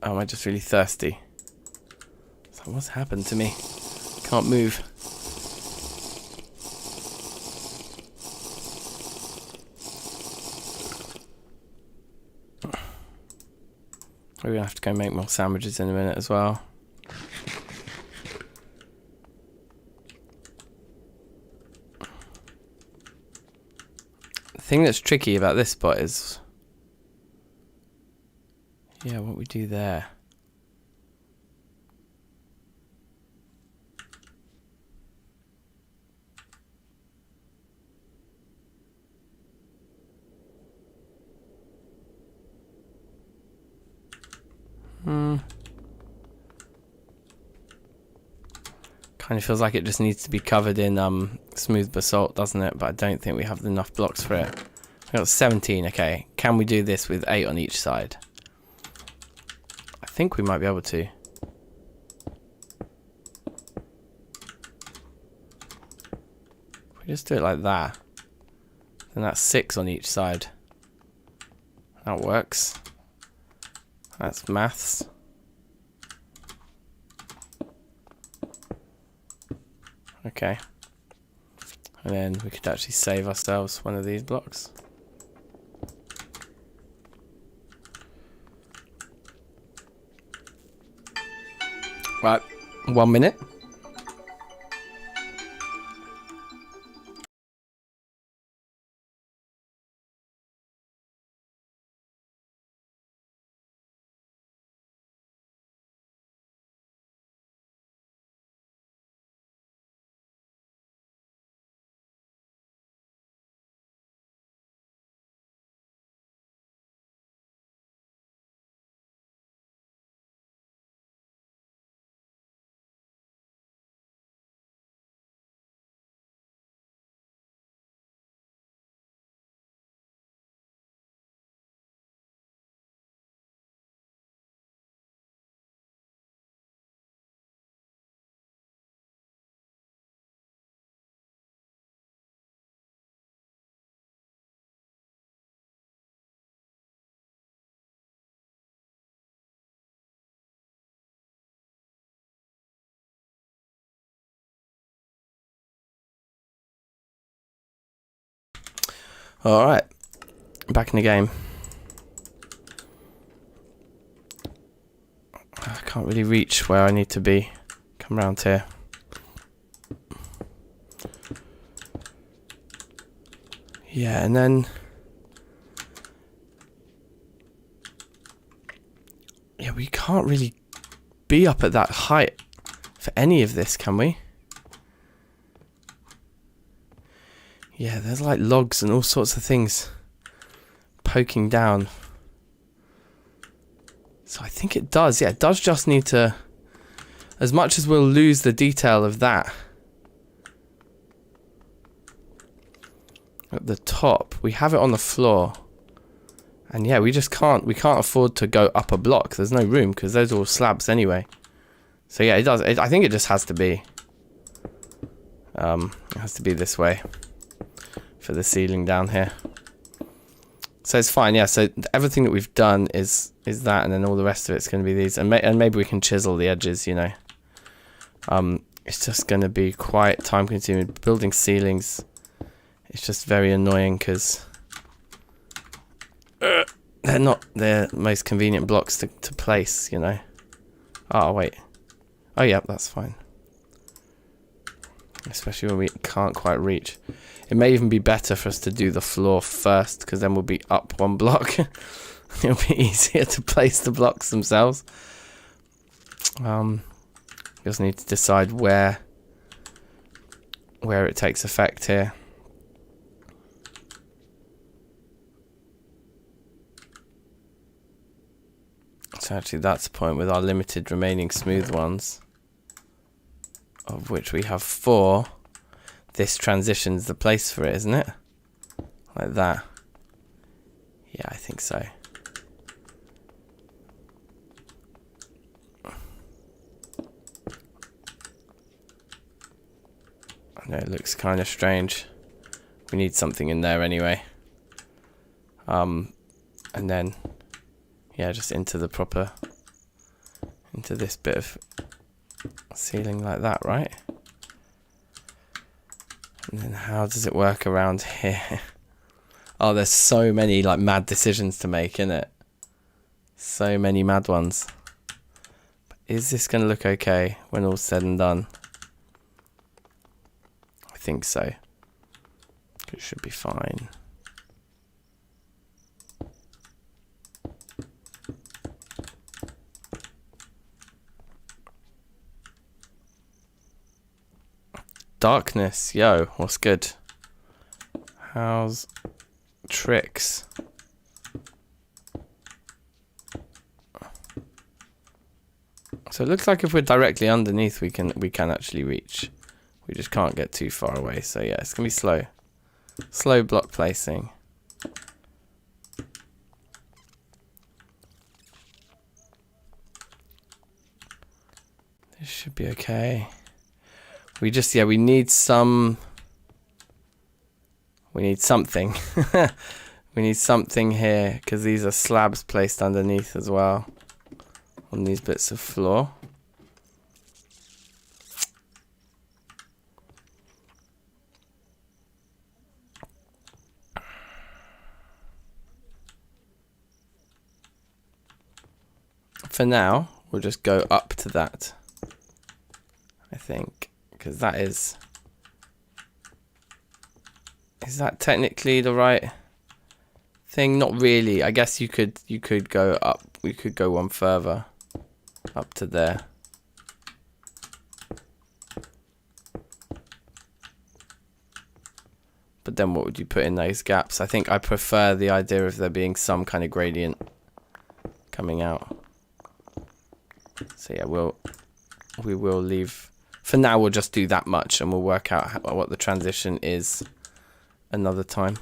Oh, am I just really thirsty? So what's happened to me? Can't move. We're gonna have to go make more sandwiches in a minute as well. The thing that's tricky about this spot is, yeah, what we do there. Kind of feels like it just needs to be covered in smooth basalt, doesn't it? But I don't think we have enough blocks for it. We've got 17, okay. Can we do this with 8 on each side? I think we might be able to. If we just do it like that, then that's 6 on each side. That works. That's maths. Okay. And then we could actually save ourselves one of these blocks. Right, 1 minute. Alright, back in the game. I can't really reach where I need to be. Come around here. Yeah, and then... yeah, we can't really be up at that height for any of this, can we? Yeah, there's like logs and all sorts of things poking down. So I think it does. Yeah, it does just need to... as much as we'll lose the detail of that at the top, we have it on the floor. And yeah, we just can't afford to go up a block. There's no room because those are all slabs anyway. So yeah, it does. I think it just has to be. It has to be this way for the ceiling down here. So it's fine. Yeah. So everything that we've done is that, and then all the rest of it's going to be these, and maybe we can chisel the edges. You know. It's just going to be quite time consuming. Building ceilings. It's just very annoying because they're not the most convenient blocks to place, you know. Oh, wait. Oh, yeah, that's fine. Especially when we can't quite reach. It may even be better for us to do the floor first, because then we'll be up one block. It'll be easier to place the blocks themselves. We just need to decide where it takes effect here. So actually that's the point with our limited remaining smooth ones, of which we have 4. This transitions the place for it, isn't it? Like that. Yeah, I think so. I know it looks kind of strange. We need something in there anyway. And then... yeah, just into the proper into this bit of ceiling like that, right? And then how does it work around here? Oh, there's so many like mad decisions to make, in it. So many mad ones. But is this going to look okay when all's said and done? I think so. It should be fine. Darkness, yo, what's good? How's tricks? So it looks like if we're directly underneath, we can actually reach. We just can't get too far away. So yeah, it's gonna be slow. Slow block placing. This should be okay. We just, yeah, we need some. We need something. We need something here because these are slabs placed underneath as well on these bits of floor. For now, we'll just go up to that, I think, because that is that technically the right thing? Not really. I guess you could go up. We could go one further up to there. But then what would you put in those gaps? I think I prefer the idea of there being some kind of gradient coming out. So yeah, we will leave. For now, we'll just do that much, and we'll work out what the transition is another time.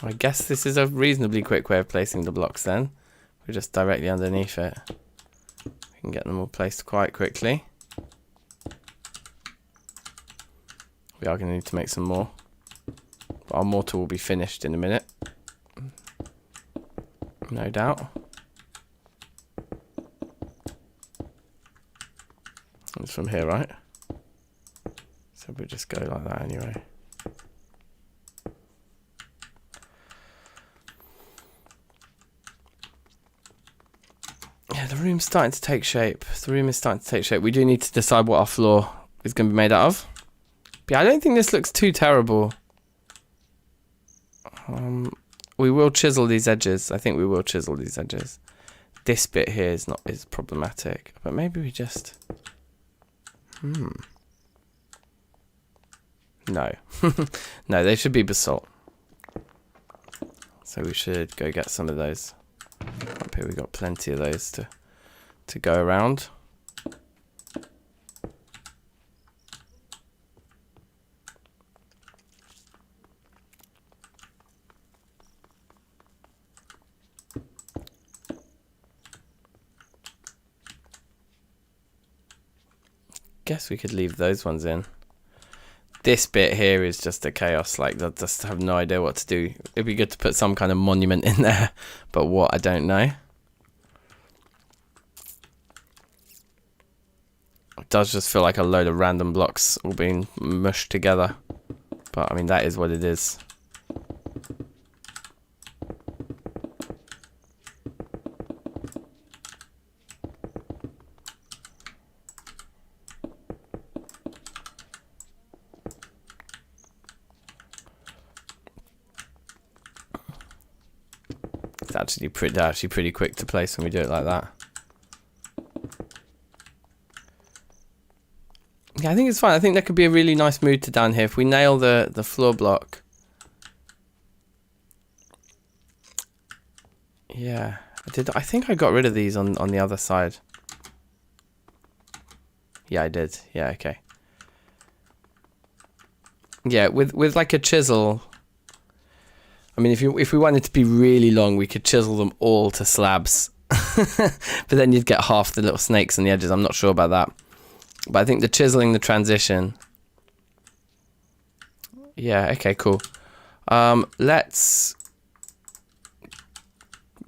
I guess this is a reasonably quick way of placing the blocks then. We're just directly underneath it. We can get them all placed quite quickly. We are going to need to make some more. But our mortar will be finished in a minute. No doubt. It's from here, right? So we'll just go like that anyway. Yeah, the room's starting to take shape. The room is starting to take shape. We do need to decide what our floor is going to be made out of. But yeah, I don't think this looks too terrible. We will chisel these edges. I think we will chisel these edges. This bit here is problematic. But maybe we just... No. No, they should be basalt. So we should go get some of those. Up here we got plenty of those to go around. Guess we could leave those ones in. This bit here is just a chaos, like I just have no idea what to do. It'd be good to put some kind of monument in there, but what, I don't know. It does just feel like a load of random blocks all being mushed together, but I mean that is what it is. It's actually pretty quick to place when we do it like that. Yeah, I think it's fine. I think there could be a really nice mood to down here if we nail the floor block. Yeah, I think I got rid of these on the other side. Yeah, I did. Yeah, okay. Yeah, with like a chisel. I mean, if we wanted to be really long, we could chisel them all to slabs. But then you'd get half the little snakes on the edges. I'm not sure about that. But I think the chiseling the transition Yeah, okay, cool. Let's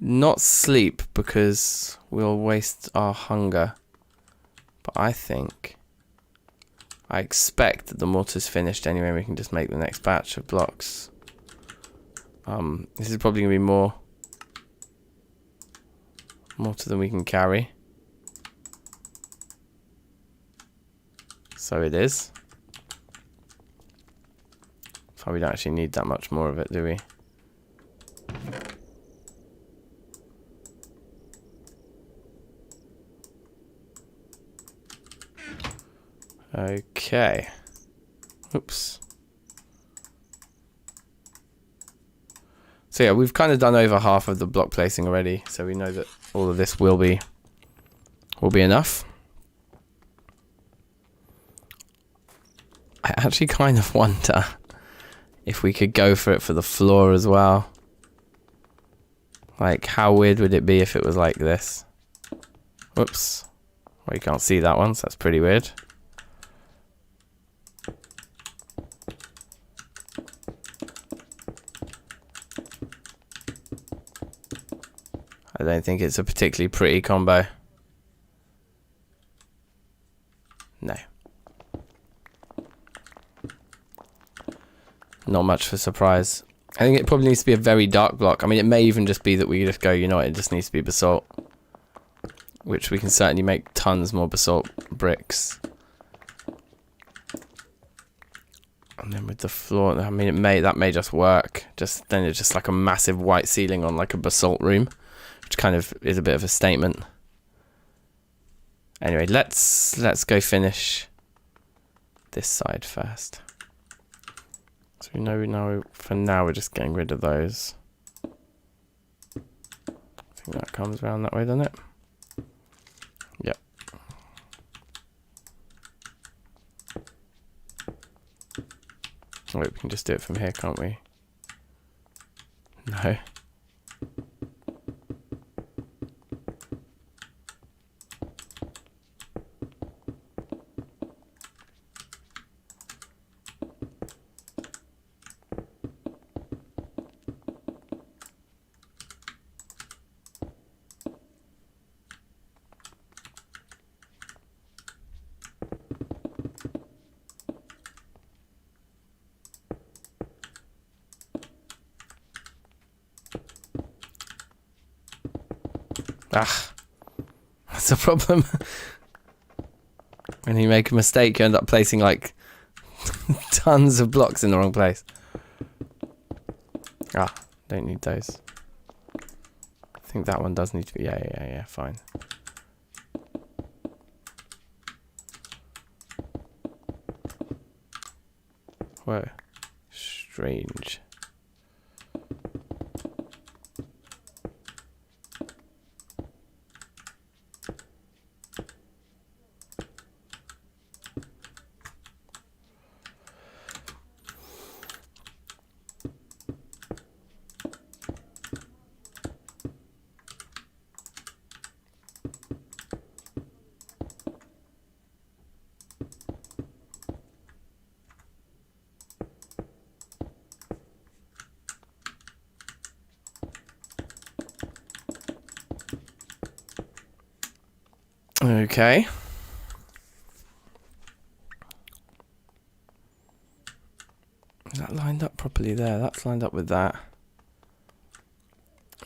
not sleep because we'll waste our hunger. But I expect that the mortar's finished anyway, and we can just make the next batch of blocks. This is probably gonna be more mortar than we can carry. So it is. So we don't actually need that much more of it, do we? Okay. Oops. So yeah, we've kind of done over half of the block placing already, so we know that all of this will be enough. I actually kind of wonder if we could go for it for the floor as well. Like, how weird would it be if it was like this? Whoops. Well, you can't see that one, so that's pretty weird. I don't think it's a particularly pretty combo. No. Not much for surprise. I think it probably needs to be a very dark block. I mean, it may even just be that we just go, you know what, it just needs to be basalt. Which we can certainly make tons more basalt bricks. And then with the floor, I mean, that may just work. Then it's just like a massive white ceiling on like a basalt room. Which kind of is a bit of a statement. Anyway, let's go finish this side first. So we know for now we're just getting rid of those. I think that comes around that way, doesn't it? Yep. Wait, we can just do it from here, can't we? No. Ah, that's a problem. When you make a mistake, you end up placing like tons of blocks in the wrong place. Ah, don't need those. I think that one does need to be, yeah, fine. Whoa, strange. Okay. Is that lined up properly there? That's lined up with that.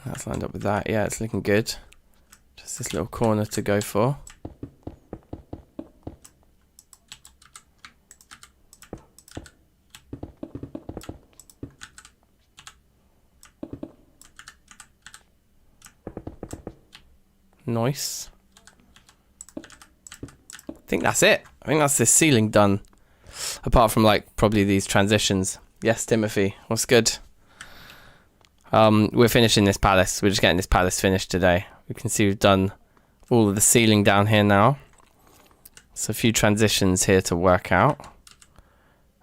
That's lined up with that. Yeah, it's looking good. Just this little corner to go for. Nice. I think that's it. I think that's the ceiling done. Apart from like probably these transitions. Yes, Timothy, what's good? We're finishing this palace. We're just getting this palace finished today. We can see we've done all of the ceiling down here now. So a few transitions here to work out,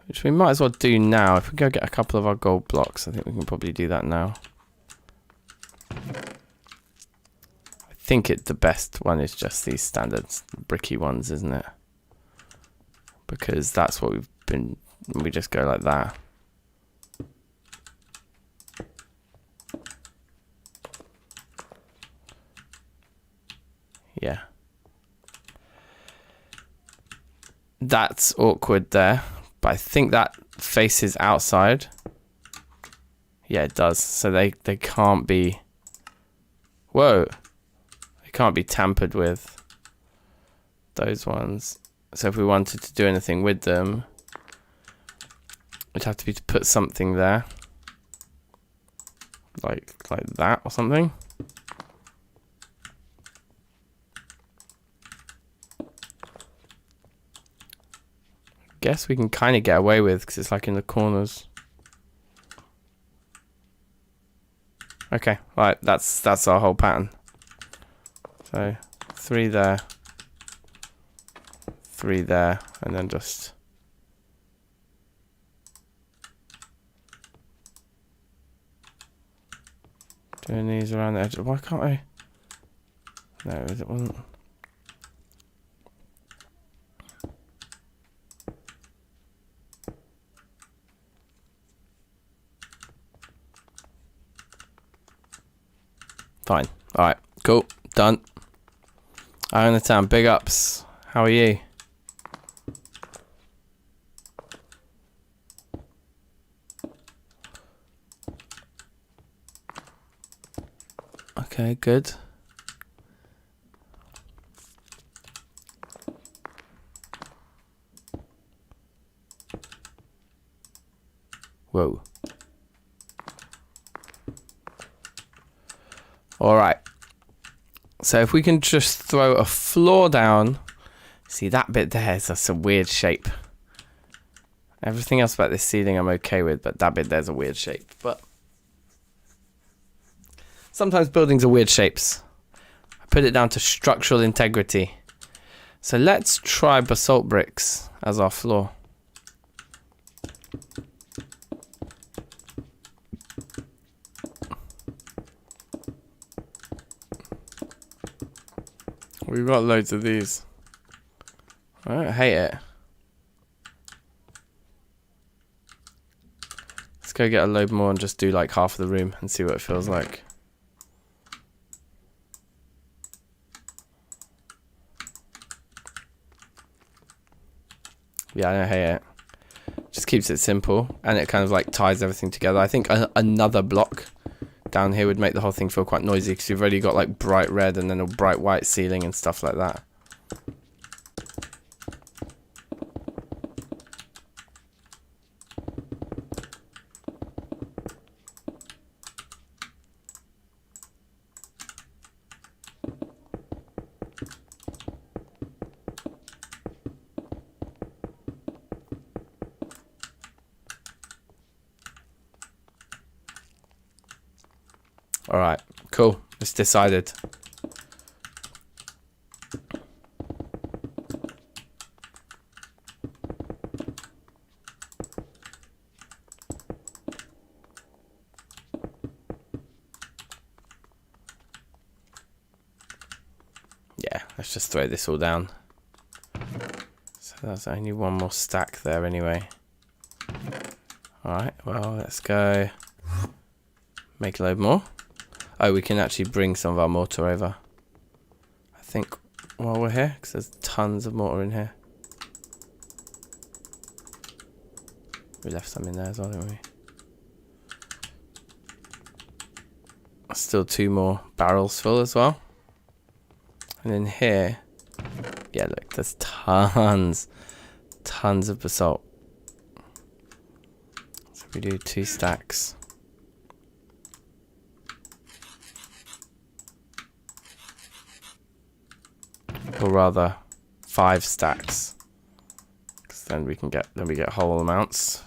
which we might as well do now. If we go get a couple of our gold blocks, I think we can probably do that now. I think the best one is just these standard bricky ones, isn't it? Because that's what we just go like that. Yeah. That's awkward there, but I think that faces outside. Yeah, it does. So they can't be... Whoa. They can't be tampered with. Those ones. So if we wanted to do anything with them, it'd have to be to put something there. Like that or something. Guess we can kind of get away with because it's like in the corners. Okay, right, that's our whole pattern. So 3 there, 3 there, and then just doing these around the edge. Why can't I? No, it wasn't. Fine. Alright, cool. Done. I understand. Big ups. How are you? Okay, good. Whoa. Alright. So if we can just throw a floor down. See, that bit there is just a weird shape. Everything else about this ceiling I'm okay with, but that bit there's a weird shape. But sometimes buildings are weird shapes. I put it down to structural integrity. So let's try basalt bricks as our floor. We've got loads of these. I don't hate it. Let's go get a load more and just do like half of the room and see what it feels like. Yeah, I don't hate it. Just keeps it simple and it kind of like ties everything together. I think another block down here would make the whole thing feel quite noisy because you've already got like bright red and then a bright white ceiling and stuff like that. Alright, cool. It's decided. Yeah, let's just throw this all down. So that's only one more stack there anyway. Alright, well, let's go make a load more. Oh, we can actually bring some of our mortar over, I think, while we're here, because there's tons of mortar in here. We left some in there as well, didn't we? Still 2 more barrels full as well. And in here, yeah, look, there's tons of basalt. So we do 2 stacks. Or rather 5 stacks, because then we get whole amounts.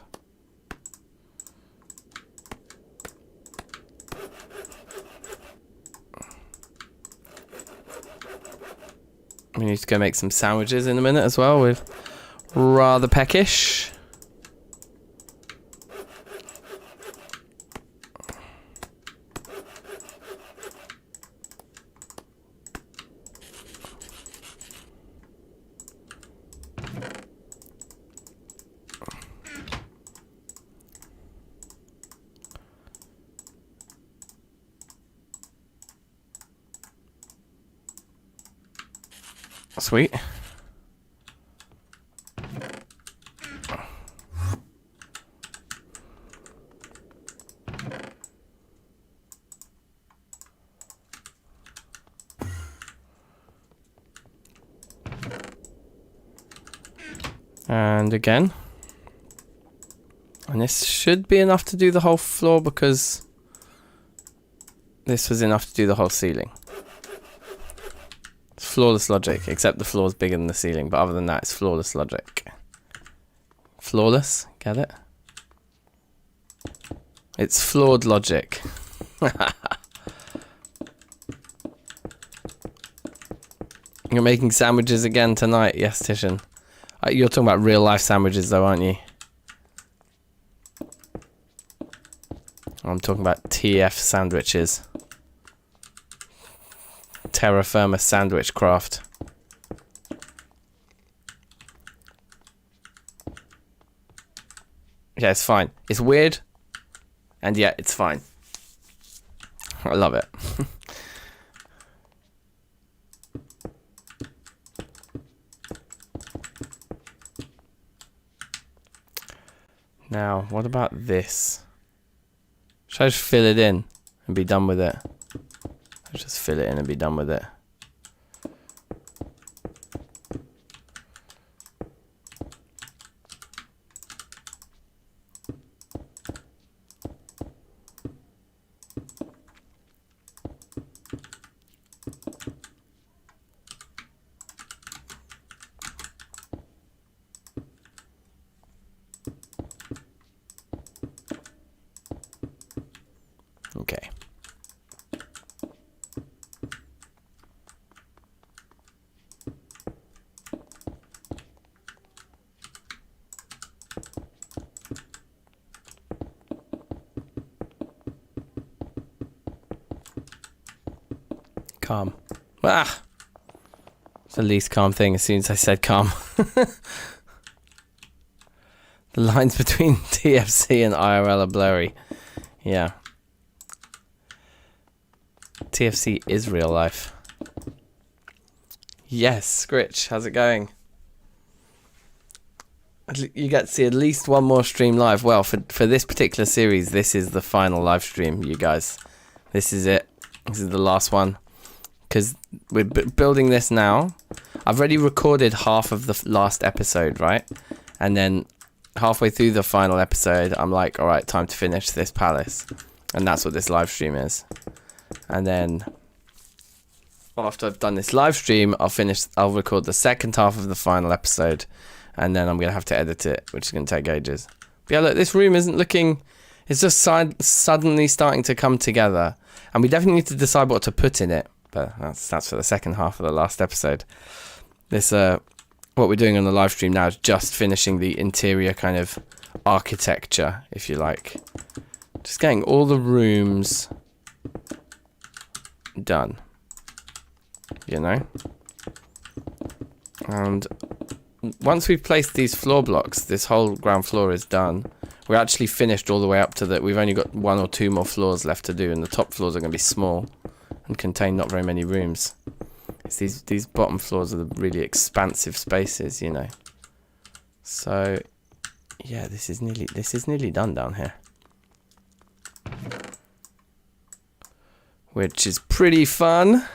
We need to go make some sandwiches in a minute as well with rather peckish. Sweet. And again. And this should be enough to do the whole floor because this was enough to do the whole ceiling. It's flawless logic, except the floor is bigger than the ceiling, but other than that, it's flawless logic. Flawless? Get it? It's flawed logic. You're making sandwiches again tonight? Yes, Tishan. You're talking about real life sandwiches though, aren't you? I'm talking about TF sandwiches. Terrafirmacraft. Yeah, it's fine. It's weird, and yet it's fine. I love it. Now, what about this? Should I just fill it in and be done with it? I'll just fill it in and be done with it. Okay. Calm. Ah! It's the least calm thing as soon as I said calm. The lines between TFC and IRL are blurry. Yeah. TFC is real life. Yes, Scritch, how's it going? You get to see at least one more stream live. Well, for this particular series, this is the final live stream, you guys. This is it. This is the last one. Because we're building this now. I've already recorded half of the last episode, right? And then halfway through the final episode, I'm like, all right, time to finish this palace. And that's what this live stream is. And then after I've done this live stream, I'll record the second half of the final episode, and then I'm going to have to edit it, which is going to take ages. But yeah, look, this room isn't looking, it's just suddenly starting to come together, and we definitely need to decide what to put in it, but that's for the second half of the last episode. This, what we're doing on the live stream now is just finishing the interior kind of architecture, if you like. Just getting all the rooms done, you know. And once we've placed these floor blocks, this whole ground floor is done. We're actually finished all the way up to that. We've only got 1 or 2 more floors left to do, and the top floors are going to be small and contain not very many rooms. It's these bottom floors are the really expansive spaces, you know. So yeah, this is nearly done down here, which is pretty fun.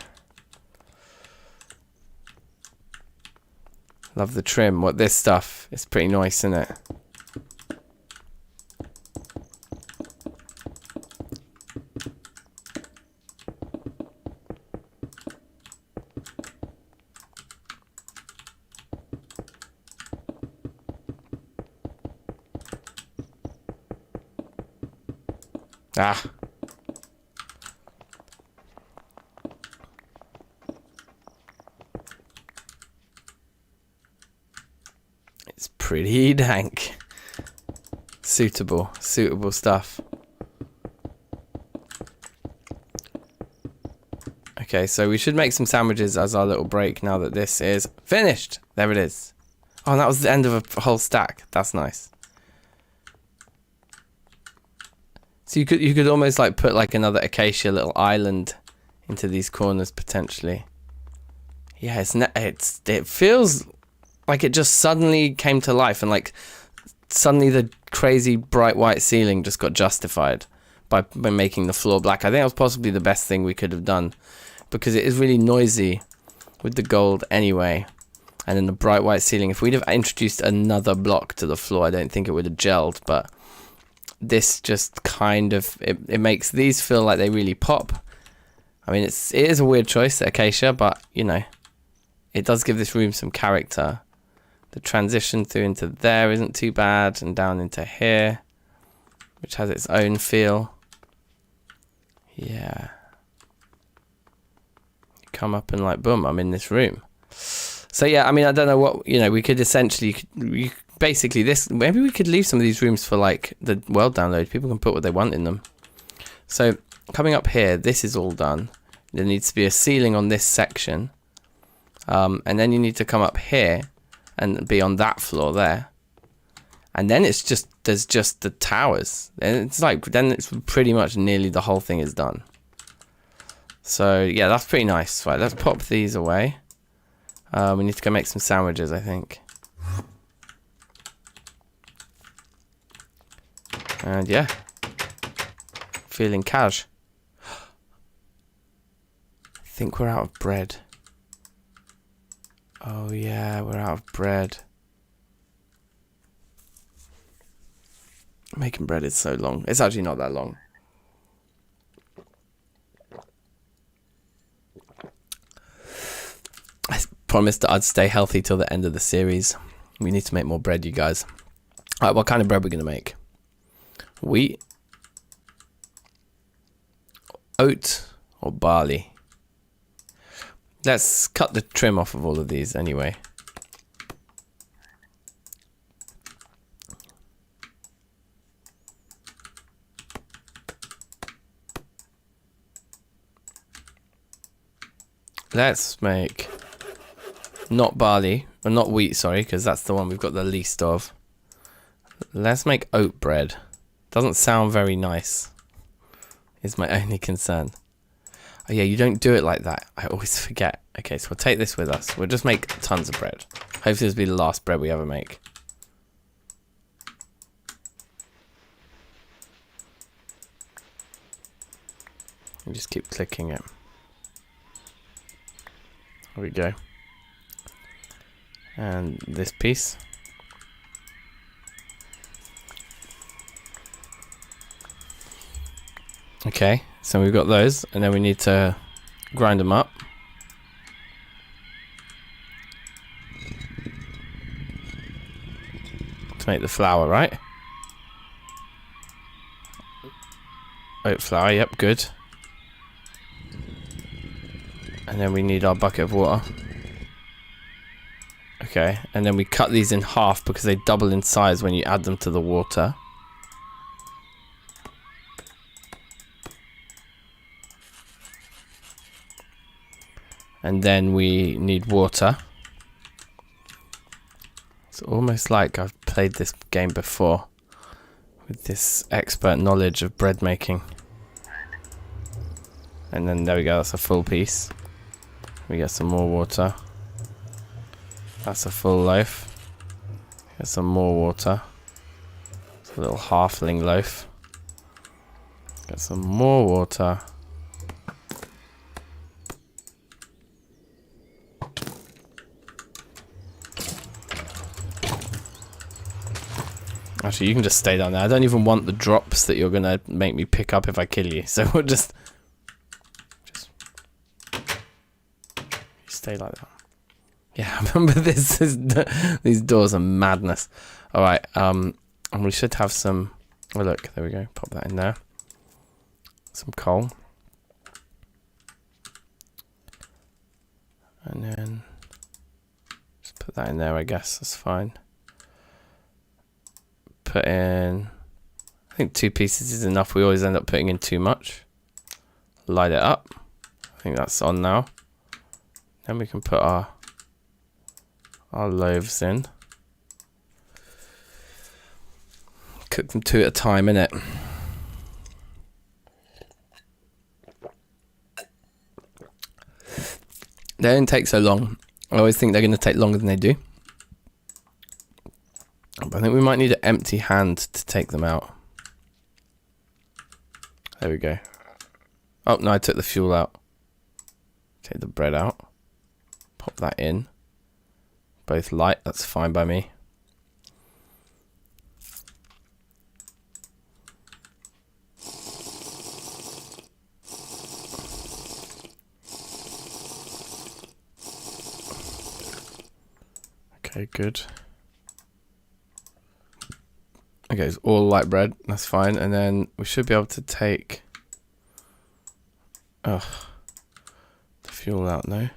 Love the trim. What this stuff is pretty nice, isn't it? Ah. It's pretty dank. Suitable stuff. Okay, so we should make some sandwiches as our little break now that this is finished. There it is. Oh, and that was the end of a whole stack. That's nice. So you could almost like put like another acacia little island into these corners potentially. yeah, it feels like it just suddenly came to life, and like suddenly the crazy bright white ceiling just got justified by making the floor black. I think that was possibly the best thing we could have done, because it is really noisy with the gold anyway, and then the bright white ceiling. If we'd have introduced another block to the floor, I don't think it would have gelled, but this just kind of, it makes these feel like they really pop. I mean, it is a weird choice, the acacia, but you know, it does give this room some character. The transition through into there isn't too bad, and down into here, which has its own feel. Yeah. You come up and like, boom, I'm in this room. So yeah, I mean, I don't know what, you know, we could essentially, basically this, maybe we could leave some of these rooms for like the world download. People can put what they want in them. So coming up here, this is all done. There needs to be a ceiling on this section. And then you need to come up here and be on that floor there. And then it's just, there's just the towers. And it's like, then it's pretty much nearly the whole thing is done. So yeah, that's pretty nice. Right, let's pop these away. We need to go make some sandwiches, I think. And yeah, feeling cash. I think we're out of bread. Oh yeah, we're out of bread. Making bread is so long. It's actually not that long. I promised that I'd stay healthy till the end of the series. We need to make more bread, you guys. Alright, what kind of bread are we going to make? Wheat, oat, or barley? Let's cut the trim off of all of these anyway. Let's make not barley, or not wheat, sorry, because that's the one we've got the least of. Let's make oat bread. Doesn't sound very nice, is my only concern. Oh yeah, you don't do it like that. I always forget. Okay, so we'll take this with us. We'll just make tons of bread. Hopefully this will be the last bread we ever make. And just keep clicking it. There we go. And this piece. Okay, so we've got those, and then we need to grind them up. To make the flour, right? Oat flour, yep, good. And then we need our bucket of water. Okay, and then we cut these in half because they double in size when you add them to the water. And then we need water. It's almost like I've played this game before with this expert knowledge of bread making. And then there we go, that's a full piece. We get some more water. That's a full loaf. Get some more water. It's a little halfling loaf. Get some more water. Actually, you can just stay down there. I don't even want the drops that you're going to make me pick up if I kill you. So we'll just stay like that. Yeah, I remember this. These doors are madness. All right, and we should have some. Oh look, there we go. Pop that in there. Some coal, and then just put that in there. I guess that's fine. Put in. I think 2 pieces is enough. We always end up putting in too much. Light it up. I think that's on now. Then we can put our loaves in. Cook them 2 at a time, innit? They don't take so long. I always think they're going to take longer than they do. But I think we might need an empty hand to take them out. There we go. Oh, no, I took the fuel out. Take the bread out. Pop that in. Both light, that's fine by me. Okay, good. Okay, it's all light bread, that's fine. And then we should be able to take... Oh, the fuel out, no?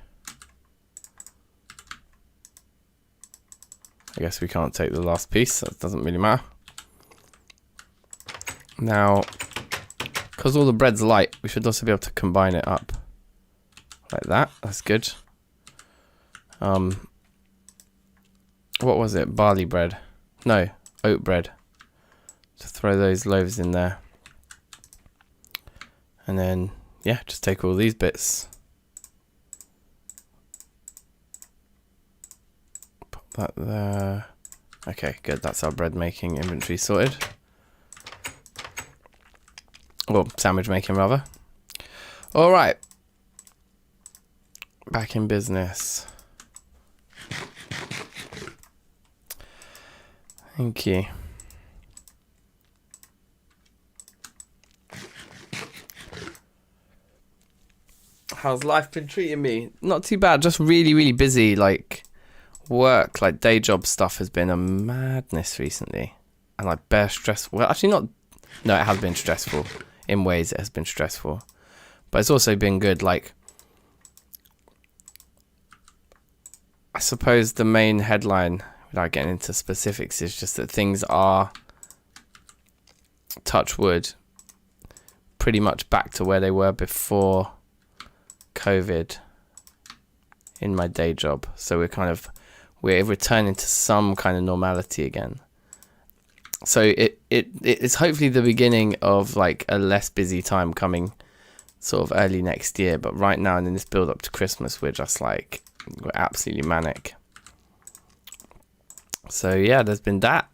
I guess we can't take the last piece, that doesn't really matter. Now, because all the bread's light, we should also be able to combine it up. Like that, that's good. What was it? Barley bread? No, oat bread. To throw those loaves in there. And then, yeah, just take all these bits. Put that there. Okay, good. That's our bread making inventory sorted. Or sandwich making, rather. All right. Back in business. Thank you. How's life been treating me? Not too bad, just really busy. Like work, like day job stuff has been a madness recently. And like bare stressful. Well, actually not, no, it has been stressful. In ways it has been stressful. But it's also been good. Like, I suppose the main headline, without getting into specifics, is just that things are, touch wood, pretty much back to where they were before COVID in my day job. So we're returning to some kind of normality again. So it's hopefully the beginning of like a less busy time coming sort of early next year. But right now, and in this build up to Christmas, we're absolutely manic. So yeah, there's been that.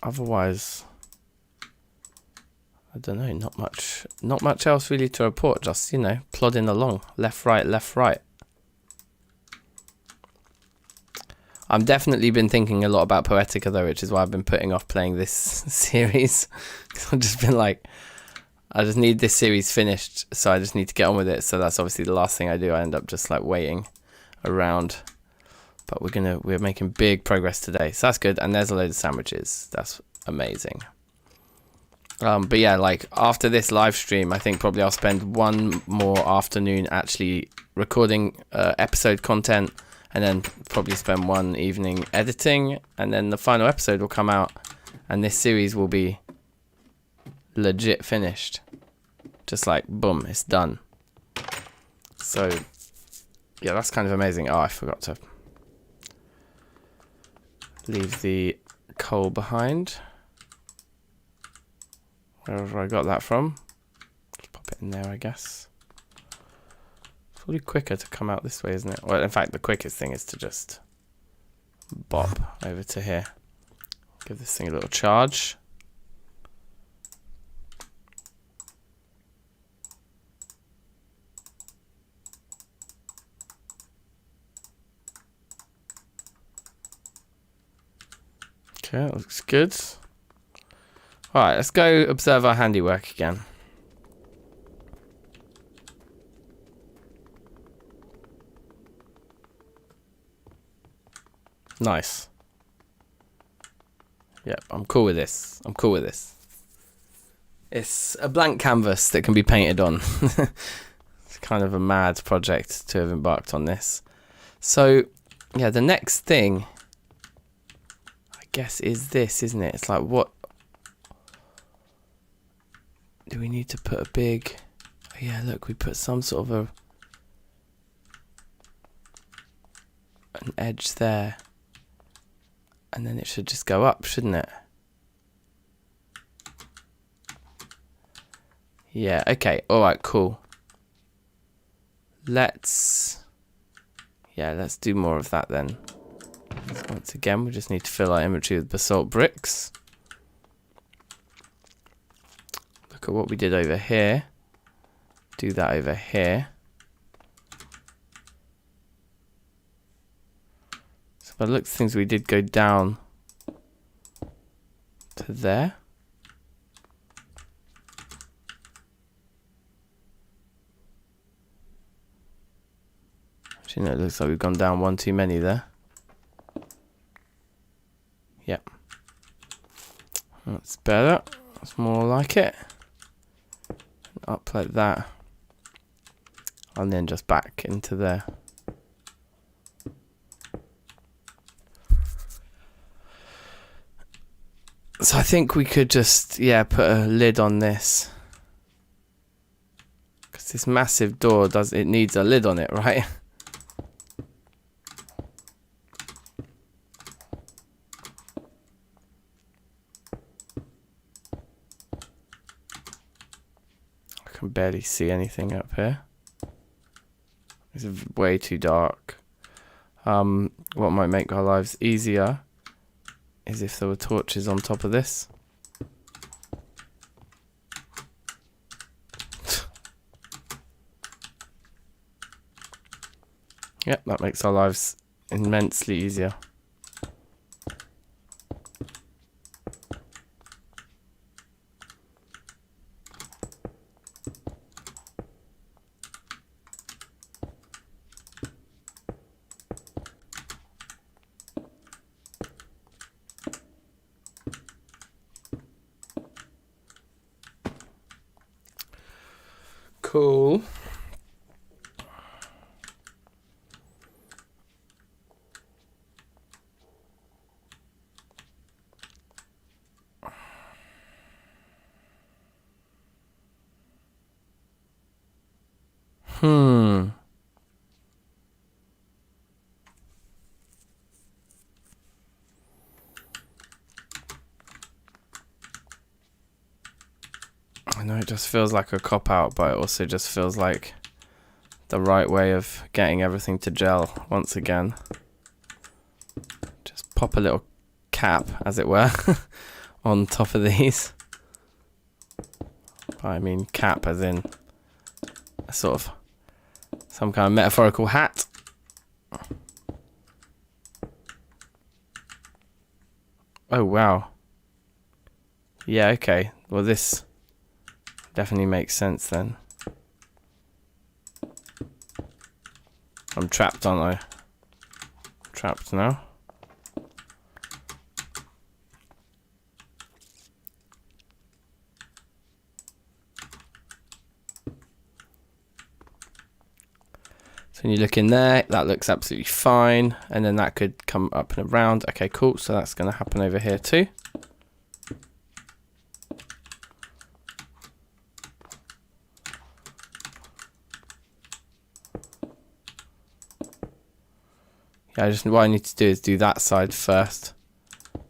Otherwise, I don't know, not much else really to report. Just, you know, plodding along, left, right, left, right. I've definitely been thinking a lot about Poetica though, which is why I've been putting off playing this series. I've just been like, I just need this series finished, so I just need to get on with it. So that's obviously the last thing I do. I end up just like waiting around. But we're making big progress today, so that's good. And there's a load of sandwiches. That's amazing. But yeah, like after this live stream, I think probably I'll spend one more afternoon actually recording episode content, and then probably spend one evening editing, and then the final episode will come out, and this series will be legit finished. Just like boom, it's done. So yeah, that's kind of amazing. Oh, I forgot to leave the coal behind. Wherever I got that from. Just pop it in there, I guess. It's probably quicker to come out this way, isn't it? Well, in fact, the quickest thing is to just bop over to here. Give this thing a little charge. Okay, that looks good. Alright, let's go observe our handiwork again. Nice. Yep, I'm cool with this. I'm cool with this. It's a blank canvas that can be painted on. It's kind of a mad project to have embarked on this. So, yeah, the next thing, I guess, is this, isn't it? It's like, what do we need to put a big... Oh yeah, look, we put some sort of an edge there. And then it should just go up, shouldn't it? Yeah, okay, alright, cool. let's do more of that then. So once again, we just need to fill our inventory with basalt bricks. Look at what we did over here. Do that over here. So by the looks of things, we did go down to there. Actually, no, it looks like we've gone down one too many there. Yep. That's better. That's more like it. Up like that. And then just back into there. So I think we could just, put a lid on this. Because this massive door it needs a lid on it, right? I can barely see anything up here. It's way too dark. What might make our lives easier is if there were torches on top of this. Yep, that makes our lives immensely easier. Cool. I know it just feels like a cop-out, but it also just feels like the right way of getting everything to gel once again. Just pop a little cap, as it were, on top of these. I mean cap as in a sort of some kind of metaphorical hat. Oh wow. Yeah, okay. Well, this definitely makes sense then. I'm trapped, aren't I? Trapped now. So when you look in there, that looks absolutely fine. And then that could come up and around. Okay, cool. So that's going to happen over here too. Yeah, what I need to do is do that side first,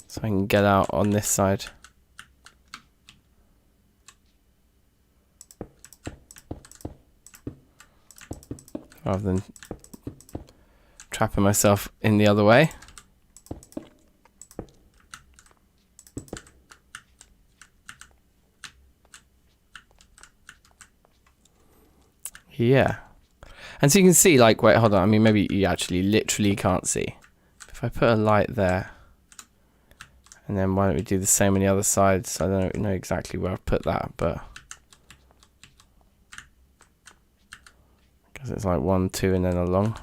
so I can get out on this side. Rather than trapping myself in the other way. Yeah. And so you can see, like, wait, hold on. I mean, maybe you actually literally can't see. If I put a light there, and then why don't we do the same on the other side? So I don't know exactly where I've put that, but because it's like 1, 2, and then along.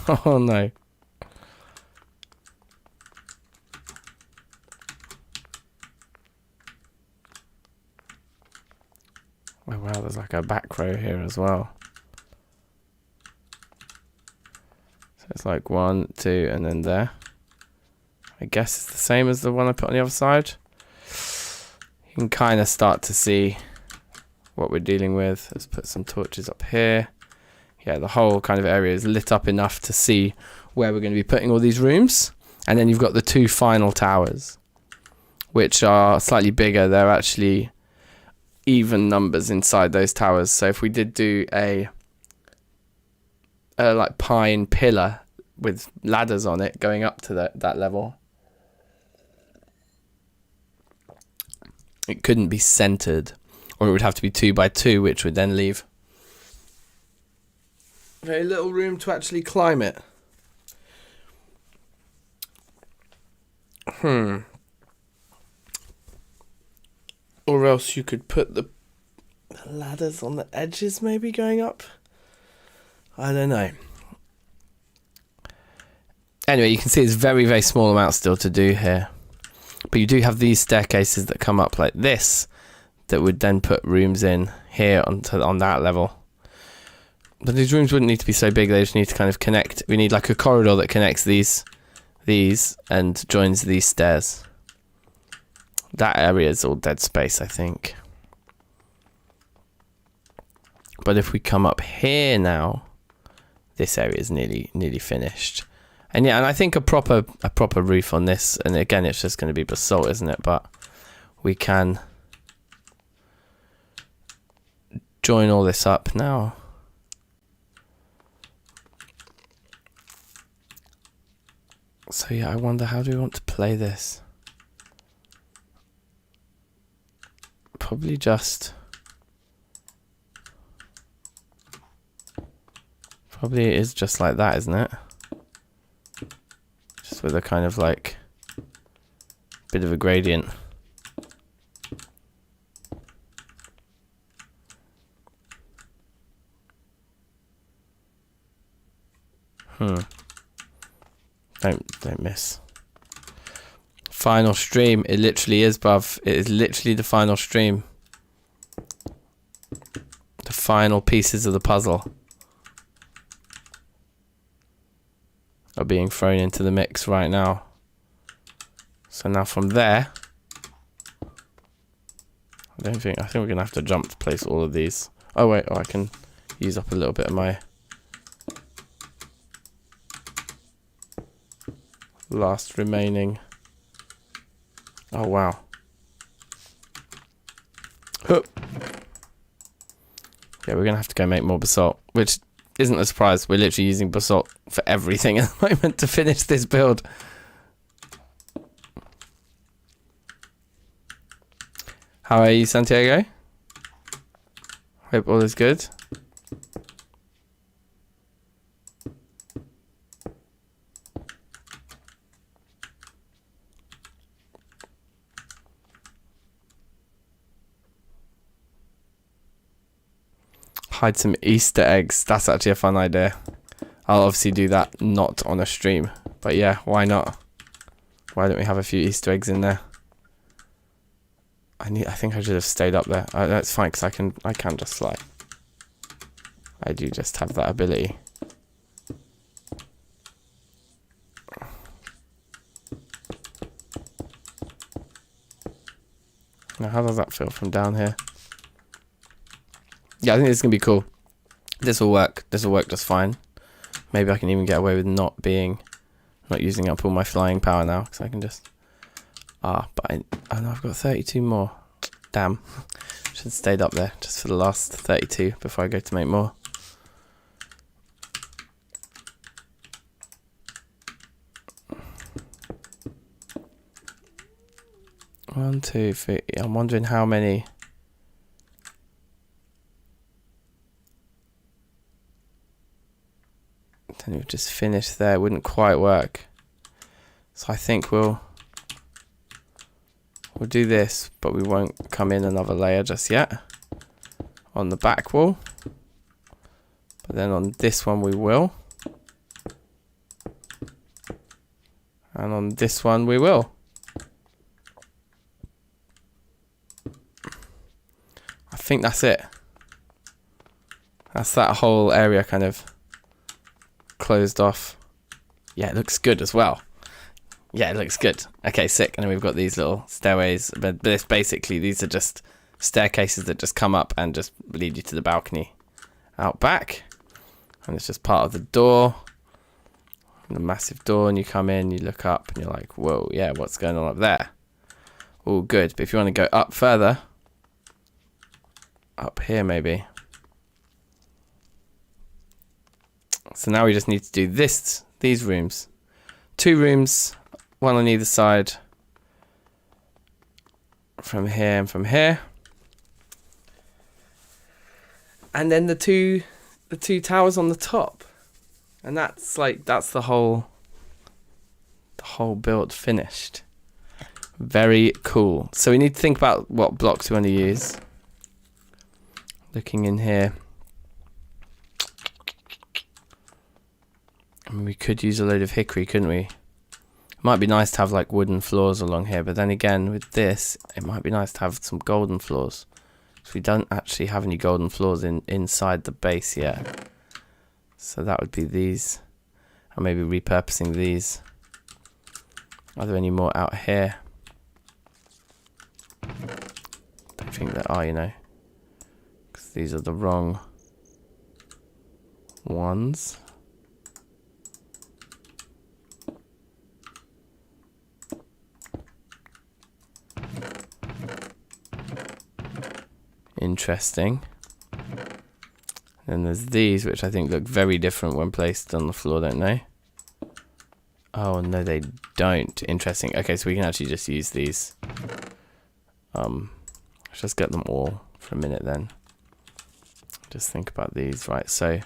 Oh no. Oh wow, there's like a back row here as well. So it's like 1, 2, and then there. I guess it's the same as the one I put on the other side. You can kind of start to see what we're dealing with. Let's put some torches up here. Yeah, the whole kind of area is lit up enough to see where we're going to be putting all these rooms. And then you've got the 2 final towers, which are slightly bigger. They're actually even numbers inside those towers. So if we did do a like pine pillar with ladders on it going up to that level, it couldn't be centered, or it would have to be 2 by 2, which would then leave very little room to actually climb it. Or else you could put the ladders on the edges, maybe going up. I don't know. Anyway, you can see it's very, very small amount still to do here. But you do have these staircases that come up like this, that would then put rooms in here on that level. But these rooms wouldn't need to be so big, they just need to kind of connect. We need like a corridor that connects these and joins these stairs. That area is all dead space, I think. But if we come up here now, this area is nearly finished. And yeah, and I think a proper roof on this, and again it's just going to be basalt, isn't it? But we can join all this up now. So yeah, I wonder, how do we want to play this? Probably just... Probably it is just like that, isn't it? Just with a kind of like bit of a gradient. Don't miss. Final stream. It literally is, bruv. It is literally the final stream. The final pieces of the puzzle are being thrown into the mix right now. So now from there, I think we're gonna have to jump to place all of these. Oh wait, I can use up a little bit of my last remaining. Oh wow. Huh. Yeah, we're gonna have to go make more basalt, which isn't a surprise. We're literally using basalt for everything at the moment to finish this build. How are you, Santiago? Hope all is good. Hide some Easter eggs. That's actually a fun idea. I'll obviously do that not on a stream, but yeah, why not? Why don't we have a few Easter eggs in there? I think I should have stayed up there. That's fine, because I can just slide. I do just have that ability. Now, how does that feel from down here? Yeah, I think this is gonna be cool. This will work. This will work just fine. Maybe I can even get away with not using up all my flying power now, because I can just. But I know I've got 32 more. Damn. Should have stayed up there just for the last 32 before I go to make more. One, two, three. I'm wondering how many. Then we've just finished there. It wouldn't quite work. So I think we'll do this, but we won't come in another layer just yet on the back wall. But then on this one we will. And on this one we will. I think that's it. That's that whole area kind of closed off. Yeah, it looks good as well. Yeah, it looks good. Okay, sick. And then we've got these little stairways, but this basically, these are just staircases that just come up and just lead you to the balcony out back. And it's just part of the door, the massive door, and you come in, you look up, and you're like, whoa, yeah, what's going on up there? All good. But if you want to go up further, up here maybe. So now we just need to do these rooms. 2 rooms, one on either side. From here and from here. And then the two towers on the top. And that's the whole build finished. Very cool. So we need to think about what blocks we want to use. Looking in here. I mean, we could use a load of hickory, couldn't we? It might be nice to have like wooden floors along here, but then again with this, it might be nice to have some golden floors. So we don't actually have any golden floors inside the base yet. So that would be these. Or maybe repurposing these. Are there any more out here? Don't think there are, you know. Because these are the wrong ones. Interesting. And there's these, which I think look very different when placed on the floor, don't they? Oh, no, they don't. Interesting. Okay, so we can actually just use these. Let's just get them all for a minute then. Just think about these. Right, so...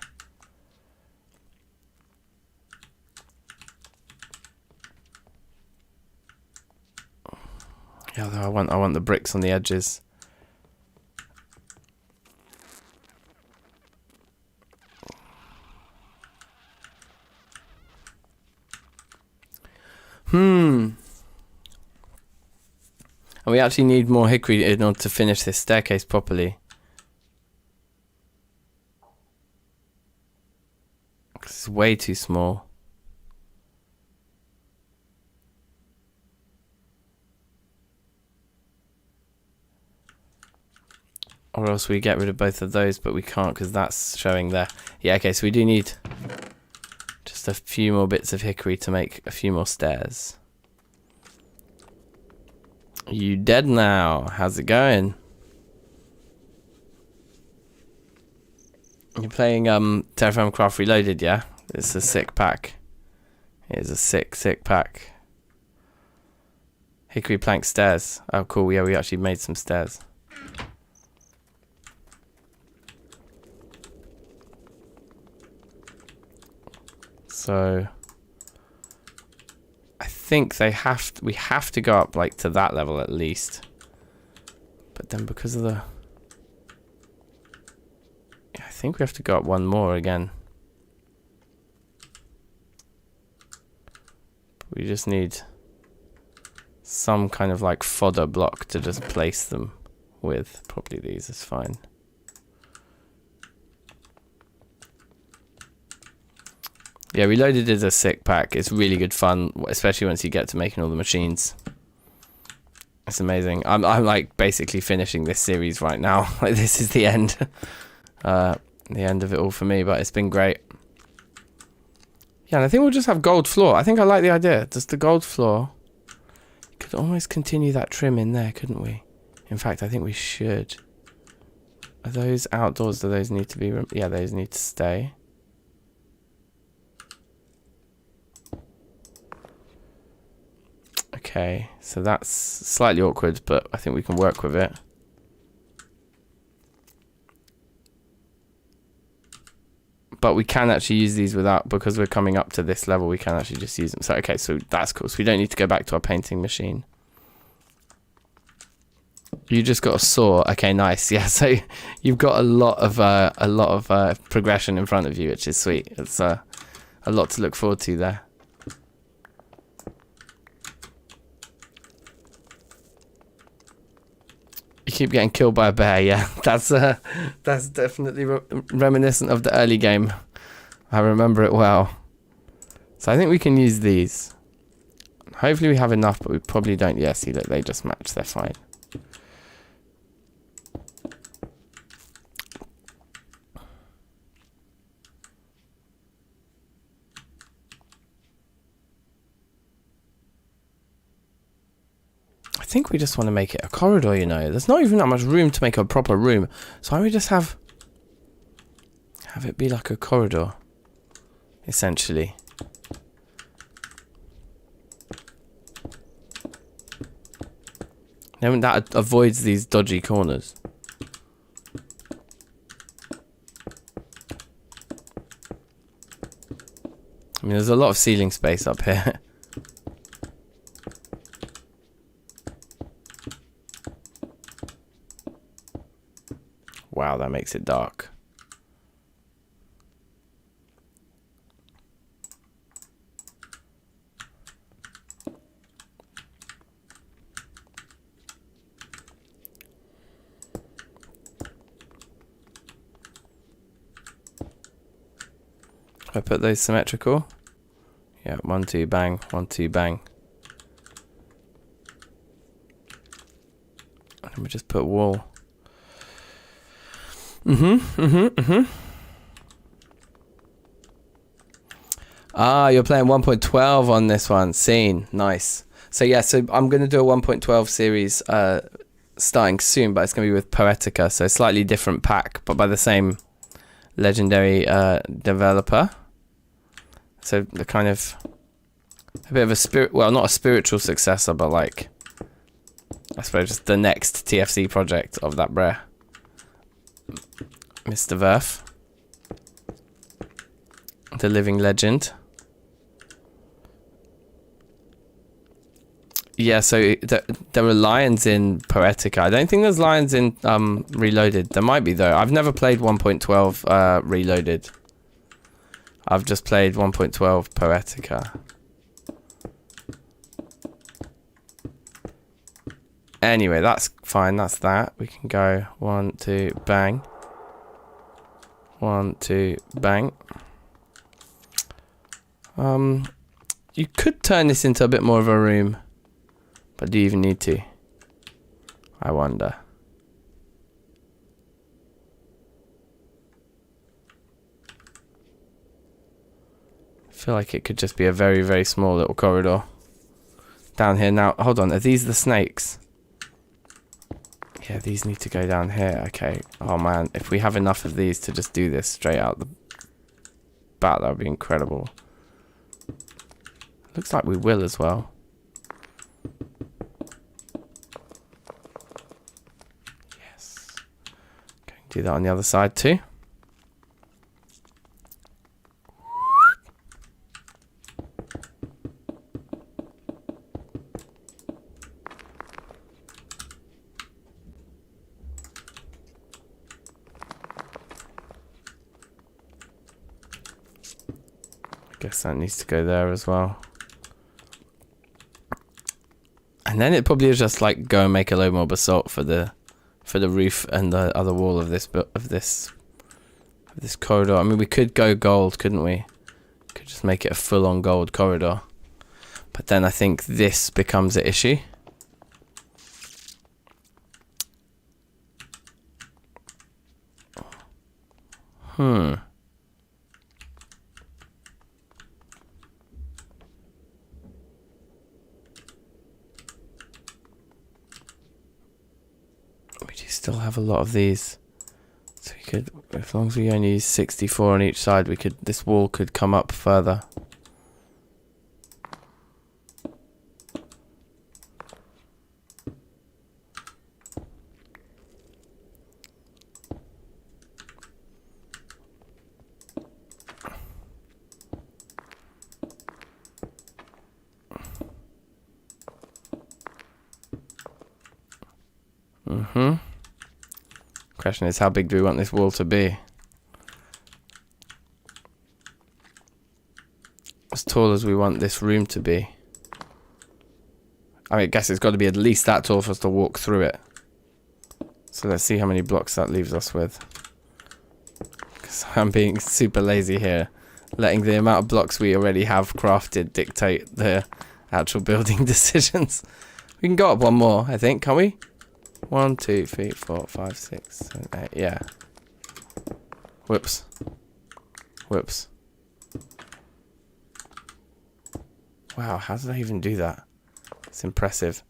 yeah, I want the bricks on the edges. And we actually need more hickory in order to finish this staircase properly. It's way too small. Or else we get rid of both of those, but we can't because that's showing there. Yeah, okay, so we do need just a few more bits of hickory to make a few more stairs. You dead now? How's it going? You're playing Terrafirmacraft Reloaded, yeah? It's a sick pack. It is a sick pack. Hickory plank stairs. Oh, cool. Yeah, we actually made some stairs. So I think we have to go up like to that level at least. But then because of the... yeah, I think we have to go up one more again. But we just need some kind of like fodder block to just place them with. Probably these is fine. Yeah, Reloaded is a sick pack. It's really good fun, especially once you get to making all the machines. It's amazing. I'm like basically finishing this series right now. Like this is the end. The end of it all for me, but it's been great. Yeah, and I think we'll just have gold floor. I think I like the idea. Just the gold floor. You could almost continue that trim in there, couldn't we? In fact, I think we should. Are those outdoors? Do those need to be... yeah, those need to stay. Okay, so that's slightly awkward, but I think we can work with it. But we can actually use these without, because we're coming up to this level, we can actually just use them. So, okay, so that's cool. So we don't need to go back to our painting machine. You just got a saw. Okay, nice. Yeah, so you've got a lot of progression in front of you, which is sweet. It's a lot to look forward to there. You keep getting killed by a bear, yeah. That's definitely reminiscent of the early game. I remember it well. So I think we can use these. Hopefully we have enough, but we probably don't. Yeah, see, look, they just match. They're fine. I think we just want to make it a corridor, you know. There's not even that much room to make a proper room. So why don't we just have it be like a corridor, essentially. Then that avoids these dodgy corners. I mean, there's a lot of ceiling space up here. Wow, that makes it dark. I put those symmetrical. Yeah, 1, 2, bang, 1, 2, bang. And then we just put wall. Ah, you're playing 1.12 on this one. Scene. Nice. So yeah, so I'm going to do a 1.12 series starting soon, but it's going to be with Poetica, so slightly different pack, but by the same legendary developer. So the kind of a bit of a well, not a spiritual successor, but like, I suppose just the next TFC project of that brer. Mr. Verf. The living legend. Yeah, so there are lions in Poetica. I don't think there's lions in Reloaded. There might be, though. I've never played 1.12 Reloaded. I've just played 1.12 Poetica. Anyway, that's fine. That's that. We can go 1, 2, bang. 1, 2, bang. You could turn this into a bit more of a room, but do you even need to? I wonder. I feel like it could just be a very, very small little corridor down here. Now, hold on. Are these the snakes? Yeah, these need to go down here. Okay. Oh, man. If we have enough of these to just do this straight out the bat, that would be incredible. Looks like we will as well. Yes. Okay, do that on the other side too. Guess that needs to go there as well. And then it probably is just like go and make a load more basalt for the roof and the other wall of this corridor. I mean, we could go gold, couldn't we? Could just make it a full-on gold corridor. But then I think this becomes an issue. Still have a lot of these, so we could, as long as we only use 64 on each side, we could, this wall could come up further. Question is, how big do we want this wall to be? As tall as we want this room to be. I mean, I guess it's got to be at least that tall for us to walk through it. So let's see how many blocks that leaves us with. Because I'm being super lazy here, letting the amount of blocks we already have crafted dictate the actual building decisions. We can go up one more, I think, can't we? 1, 2, 3, 4, 5, 6, 7, 8. Yeah. Whoops. Whoops. Wow, how did I even do that? It's impressive.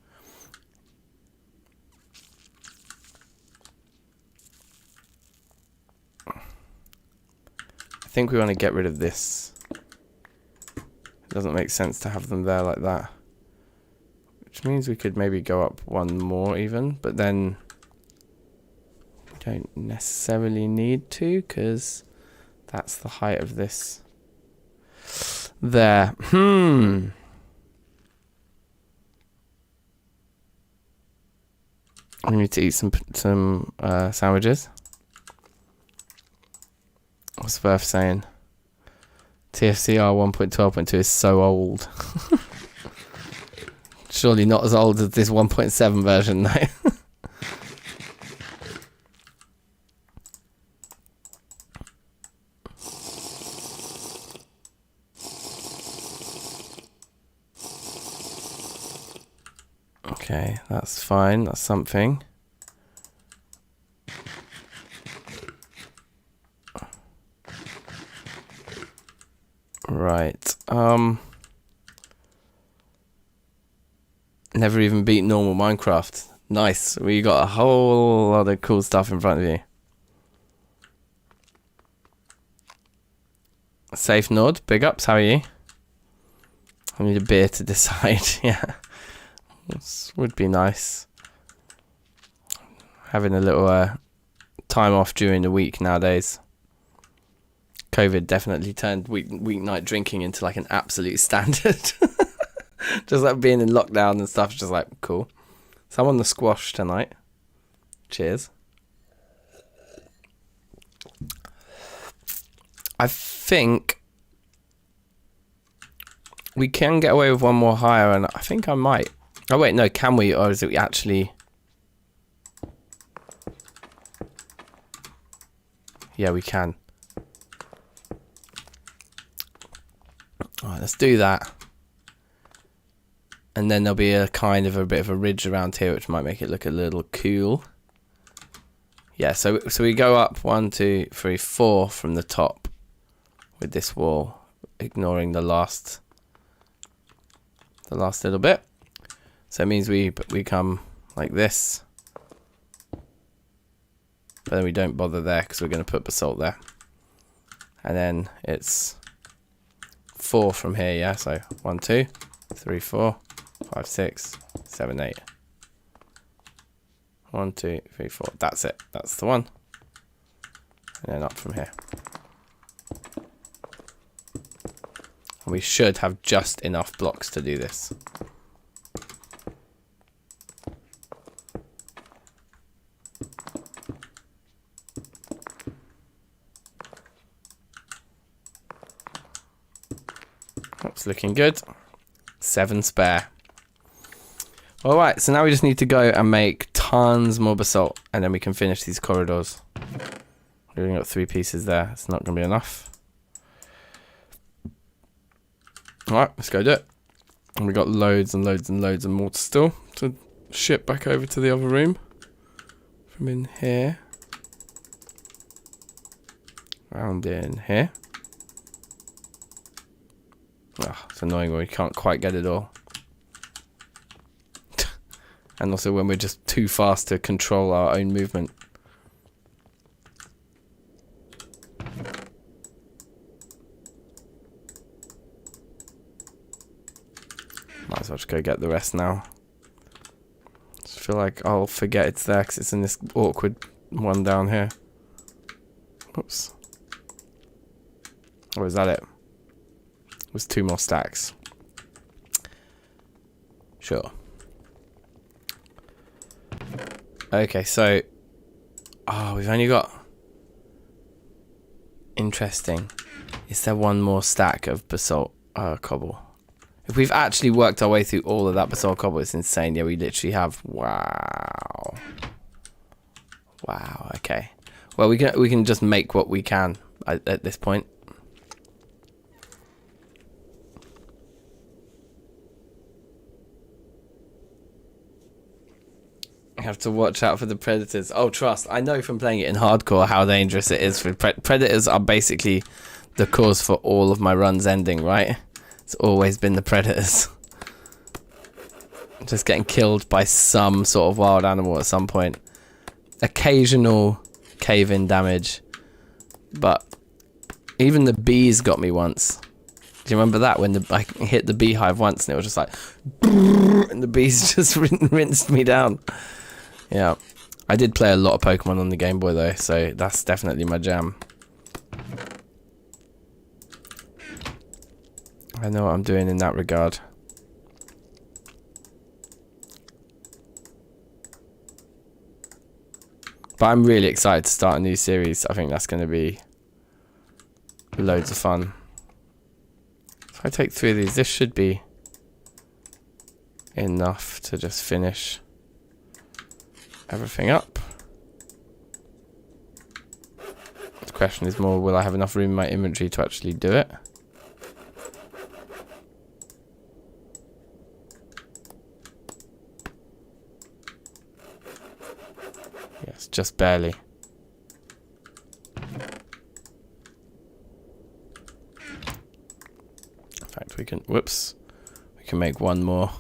think we want to get rid of this. It doesn't make sense to have them there like that. Which means we could maybe go up one more even, but then we don't necessarily need to, because that's the height of this. There. We need to eat some sandwiches. What's Verf saying? TFCR 1.12.2 is so old. Surely not as old as this 1.7 version, though. Okay, that's fine. That's something. Right. Never even beat normal Minecraft. Nice. We got a whole lot of cool stuff in front of you. Safe Nord. Big ups. How are you? I need a beer to decide. Yeah. This would be nice. Having a little time off during the week nowadays. COVID definitely turned weeknight drinking into like an absolute standard. Just like being in lockdown and stuff, just like cool. So I'm on the squash tonight. Cheers. I think we can get away with one more higher, and I think I might. Oh wait, no, can we, or is it we actually? Yeah, we can. Alright, let's do that. And then there'll be a kind of a bit of a ridge around here, which might make it look a little cool. Yeah, so we go up 1, 2, 3, 4 from the top with this wall, ignoring the last little bit. So it means we come like this, but then we don't bother there because we're going to put basalt there. And then it's 4 from here, yeah. So 1, 2, 3, 4, 5, 6, 7, 8. 1, 2, 3, 4. That's it. That's the one. And then up from here. And we should have just enough blocks to do this. That's looking good. 7 spare. Alright, so now we just need to go and make tons more basalt, and then we can finish these corridors. We've only got 3 pieces there. It's not going to be enough. Alright, let's go do it. And we got loads and loads and loads of mortar still to ship back over to the other room. From in here. Round in here. Oh, it's annoying when we can't quite get it all. And also when we're just too fast to control our own movement. Might as well just go get the rest now. Just feel like I'll forget it's there because it's in this awkward one down here. Oops. Or is that it? It was 2 more stacks. Sure. Okay, so... Oh, we've only got... Interesting. Is there 1 more stack of basalt cobble? If we've actually worked our way through all of that basalt cobble, it's insane. Yeah, we literally have... Wow. Wow, okay. Well, we can just make what we can at this point. Have to watch out for the predators. Oh, trust. I know from playing it in hardcore how dangerous it is. For predators are basically the cause for all of my runs ending, right? It's always been the predators. Just getting killed by some sort of wild animal at some point. Occasional cave-in damage, but Even the bees got me once. Do you remember that when I hit the beehive once and it was just like, and the bees just rinsed me down? Yeah, I did play a lot of Pokemon on the Game Boy though, so that's definitely my jam. I know what I'm doing in that regard. But I'm really excited to start a new series. I think that's going to be loads of fun. If I take 3 of these, this should be enough to just finish everything up. The question is more, will I have enough room in my inventory to actually do it? Yes, just barely. In fact, we can, whoops, we can make one more.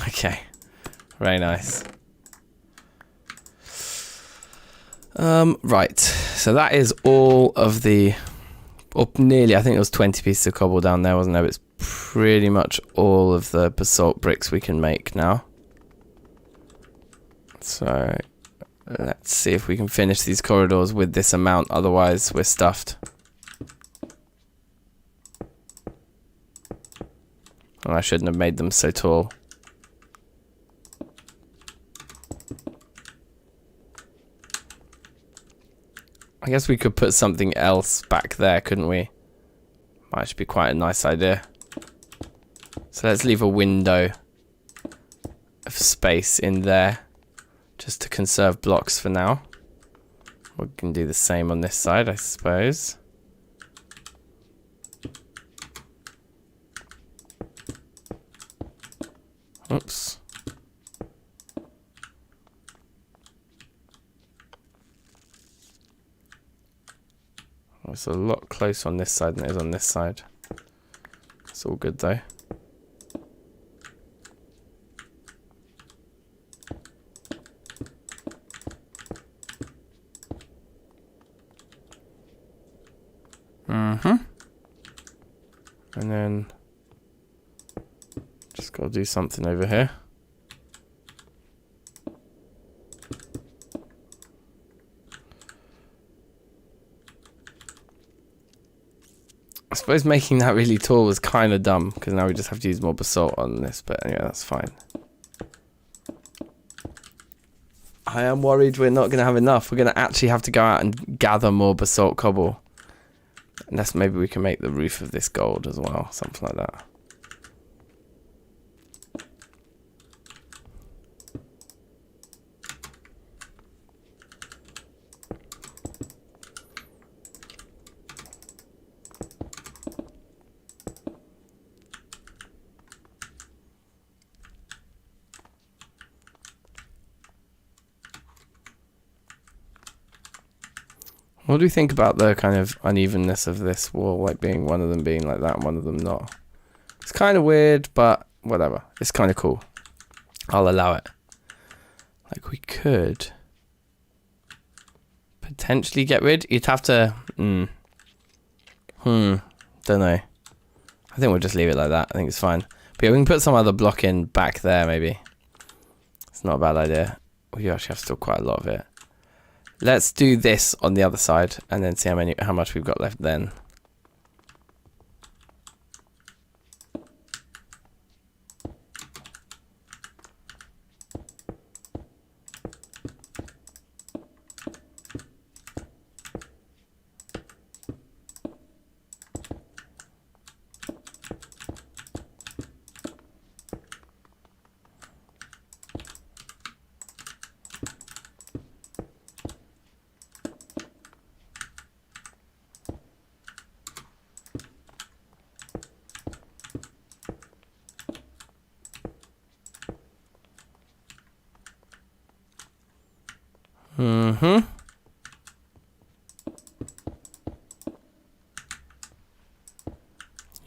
Okay, very nice. Right, so that is all of the, or nearly, I think it was 20 pieces of cobble down there, wasn't there? But it's pretty much all of the basalt bricks we can make now. So let's see if we can finish these corridors with this amount, otherwise we're stuffed. Oh, I shouldn't have made them so tall. I guess we could put something else back there, couldn't we? Might actually be quite a nice idea. So let's leave a window of space in there, just to conserve blocks for now. We can do the same on this side, I suppose. Oops. It's a lot closer on this side than it is on this side. It's all good though. And then just gotta do something over here. I suppose making that really tall was kind of dumb, because now we just have to use more basalt on this, but anyway, that's fine. I am worried we're not going to have enough. We're going to actually have to go out and gather more basalt cobble. Unless maybe we can make the roof of this gold as well, something like that. What do you think about the kind of unevenness of this wall, like being one of them being like that and one of them not? It's kind of weird, but whatever. It's kind of cool. I'll allow it. Like we could potentially get rid. You'd have to. Don't know. I think we'll just leave it like that. I think it's fine. But yeah, we can put some other block in back there. Maybe it's not a bad idea. We actually have still quite a lot of it. Let's do this on the other side and then see how much we've got left then.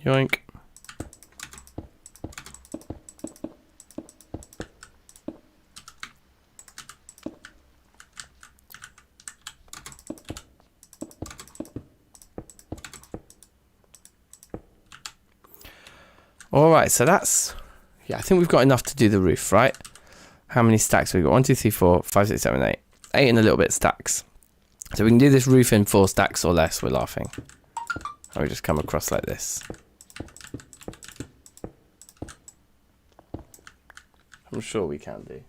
Yoink. All right, so that's, yeah, I think we've got enough to do the roof, right? How many stacks have we got? 1, 2, 3, 4, 5, 6, 7, 8. 8 and a little bit stacks. So we can do this roof in 4 stacks or less, we're laughing. And we just come across like this. I'm sure we can do.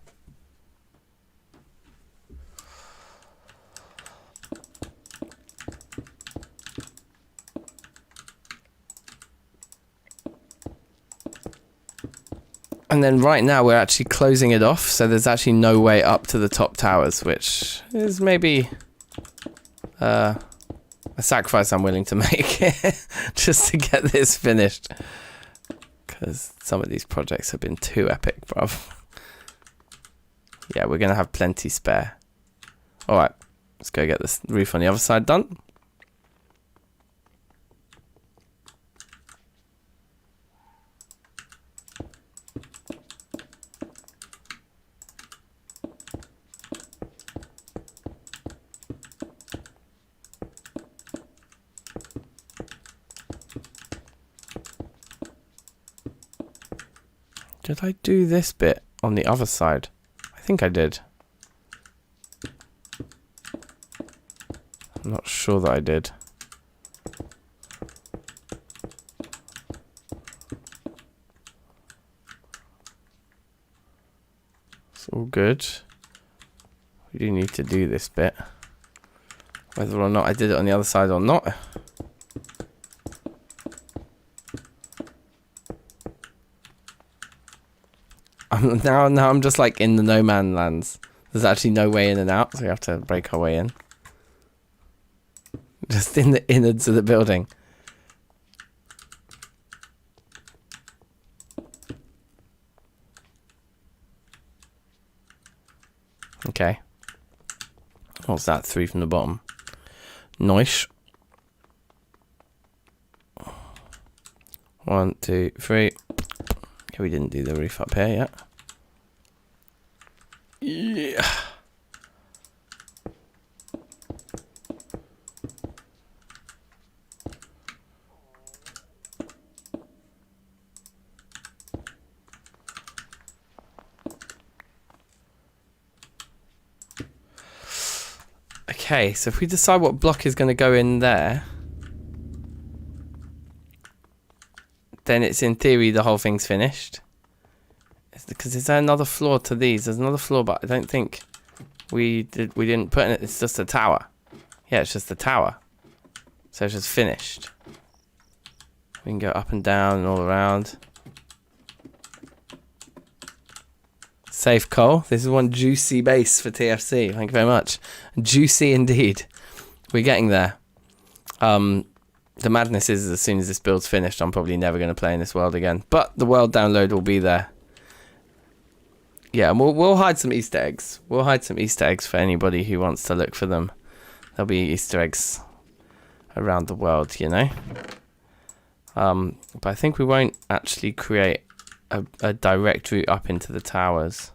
And then right now we're actually closing it off, so there's actually no way up to the top towers, which is maybe a sacrifice I'm willing to make just to get this finished. Because some of these projects have been too epic, bruv. Yeah, we're going to have plenty spare. Alright, let's go get this roof on the other side done. Did I do this bit on the other side? I think I did. I'm not sure that I did. It's all good. We do need to do this bit. Whether or not I did it on the other side or not. Now I'm just like in the no man lands. There's actually no way in and out, so we have to break our way in. Just in the innards of the building. Okay. What's that? 3 from the bottom. Nice. 1, 2, 3. Okay, we didn't do the roof up here yet. Yeah. Okay, so if we decide what block is going to go in there, then it's in theory the whole thing's finished. Because is there another floor to these? There's another floor, but I don't think we didn't put in it. It's just a tower. Yeah, it's just a tower. So it's just finished. We can go up and down and all around. Safe Cole. This is one juicy base for TFC. Thank you very much. Juicy indeed. We're getting there. The madness is as soon as this build's finished, I'm probably never going to play in this world again. But the world download will be there. Yeah, and we'll hide some Easter eggs. We'll hide some Easter eggs for anybody who wants to look for them. There'll be Easter eggs around the world, you know. But I think we won't actually create a direct route up into the towers.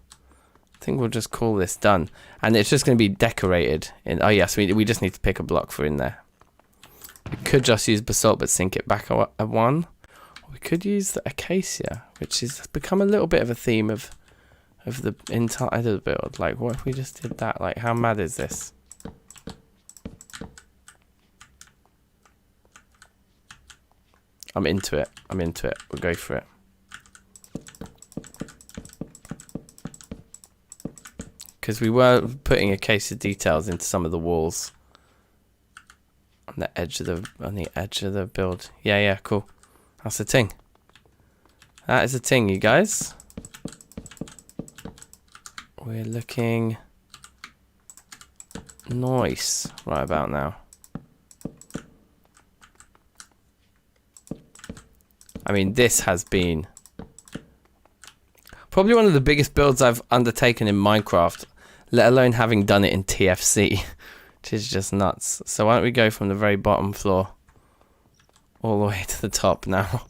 I think we'll just call this done. And it's just going to be decorated. Oh yes, we just need to pick a block for in there. We could just use basalt but sink it back a 1. We could use the acacia, which has become a little bit of a theme of the entire build. Like, what if we just did that? Like, how mad is this? I'm into it. We'll go for it. Because we were putting acacia details into some of the walls. On the edge of the build. Yeah, cool. That's a ting. That is a ting, you guys. We're looking nice right about now. I mean, this has been probably one of the biggest builds I've undertaken in Minecraft, let alone having done it in TFC, which is just nuts. So why don't we go from the very bottom floor all the way to the top now.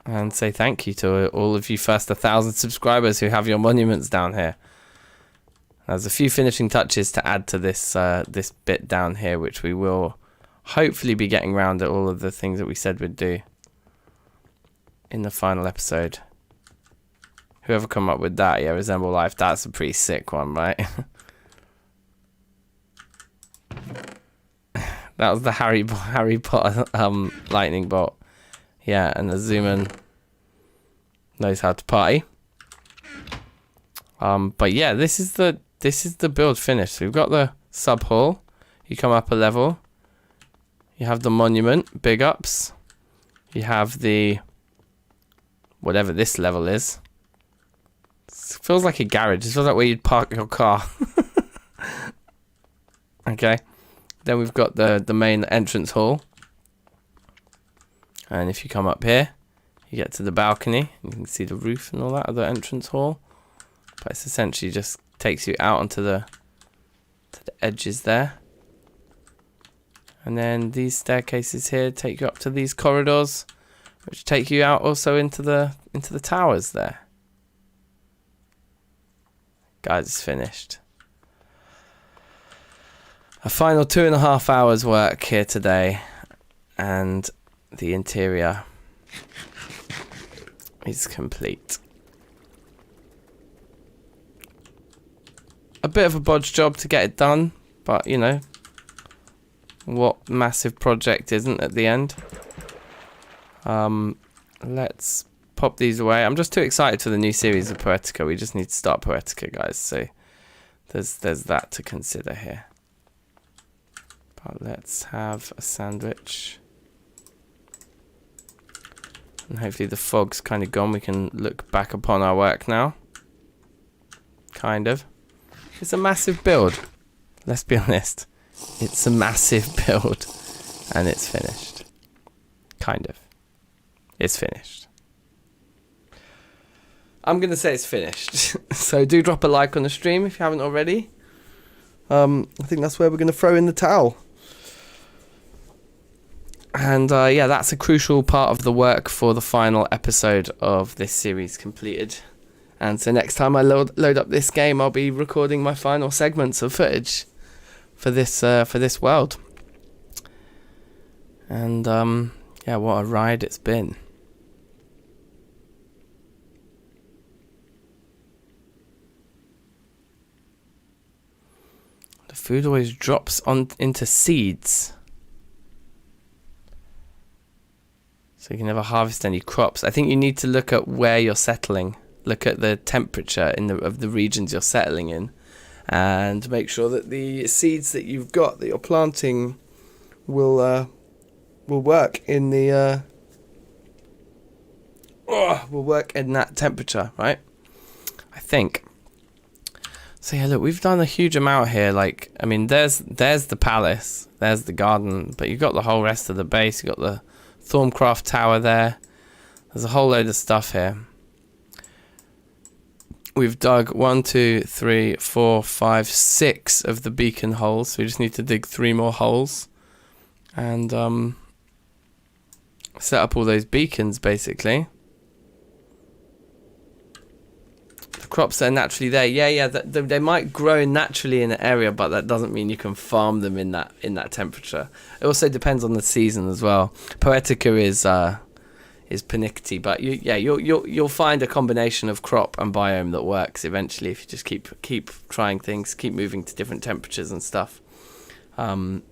And say thank you to all of you first 1,000 subscribers who have your monuments down here. There's a few finishing touches to add to this this bit down here, which we will hopefully be getting round at all of the things that we said we'd do. in the final episode. Whoever come up with that, yeah, resemble life. That's a pretty sick one, right? That was the Harry Potter lightning bolt. Yeah, and the Zooman knows how to party. But yeah, this is the build finished. So we've got the sub hall. You come up a level. You have the monument, big ups. You have the whatever this level is. It feels like a garage. It feels like where you'd park your car. Okay. Then we've got the main entrance hall. And if you come up here, you get to the balcony. You can see the roof and all that of the entrance hall. But it's essentially just takes you out onto the edges there. And then these staircases here take you up to these corridors, which take you out also into the towers there. Guys, it's finished. A final 2.5 hours work here today, and the interior is complete. A bit of a bodge job to get it done, but you know, what massive project isn't at the end? Let's pop these away. I'm just too excited for the new series of Poetica. We just need to start Poetica, guys. So there's that to consider here. But let's have a sandwich. And hopefully the fog's kind of gone. We can look back upon our work now. Kind of. It's a massive build. Let's be honest. It's a massive build. And it's finished. Kind of. It's finished. I'm going to say it's finished. So do drop a like on the stream if you haven't already. I think that's where we're going to throw in the towel. And yeah, that's a crucial part of the work for the final episode of this series completed. And so next time I load up this game, I'll be recording my final segments of footage for this world. And yeah, what a ride it's been. The food always drops into seeds. So you can never harvest any crops. I think you need to look at where you're settling. Look at the temperature of the regions you're settling in, and make sure that the seeds that you've got that you're planting will work in the will work in that temperature, right? I think. So yeah, look, we've done a huge amount here. Like, I mean, there's the palace, there's the garden, but you've got the whole rest of the base. You've got the Thorncraft Tower there. There's a whole load of stuff here. We've dug 1, 2, 3, 4, 5, 6 of the beacon holes. So we just need to dig 3 more holes and set up all those beacons, basically. The crops that are naturally there, yeah, they might grow naturally in an area, but that doesn't mean you can farm them in that temperature. It also depends on the season as well. Poetica is panicky, but you'll find a combination of crop and biome that works eventually if you just keep trying things, keep moving to different temperatures and stuff. But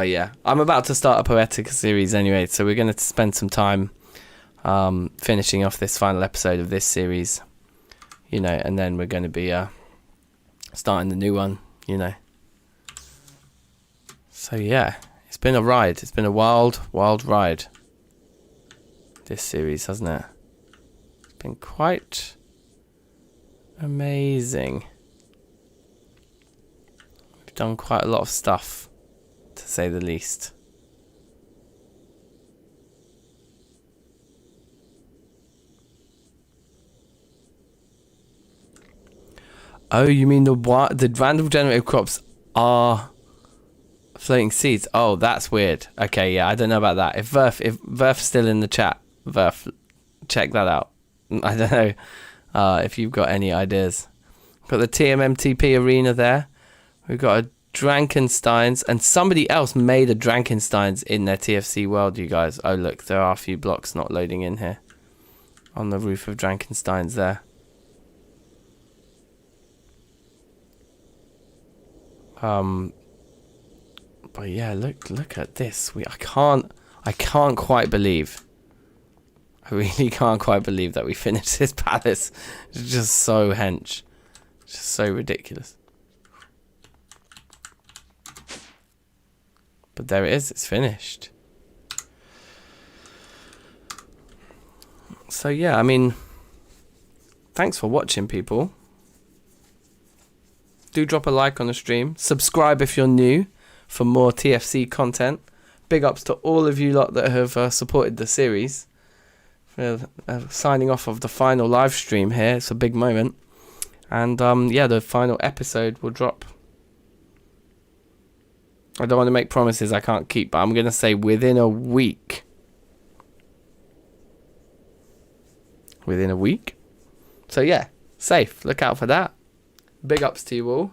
yeah, I'm about to start a Poetica series anyway, so we're going to spend some time finishing off this final episode of this series, you know, and then we're going to be starting the new one, you know. So yeah, it's been a ride. It's been a wild ride, this series, hasn't it? It's been quite amazing. We've done quite a lot of stuff, to say the least. Oh, you mean the random generated crops are floating seeds? Oh, that's weird. Okay, yeah, I don't know about that. If Verf's still in the chat, Verf, check that out. I don't know if you've got any ideas. We've got the TMMTP arena there. We've got a DankNSteins, and somebody else made a DankNSteins in their TFC world, you guys. Oh look, there are a few blocks not loading in here on the roof of DankNSteins there. But yeah, look at this. I can't quite believe. I really can't quite believe that we finished this palace. It's just so hench. It's just so ridiculous. But there it is, it's finished. So yeah, I mean, thanks for watching, people. Do drop a like on the stream. Subscribe if you're new for more TFC content. Big ups to all of you lot that have supported the series. Signing off of the final live stream here. It's a big moment. And yeah, the final episode will drop. I don't want to make promises I can't keep, but I'm going to say within a week. Within a week. So yeah, safe. Look out for that. Big ups to you all.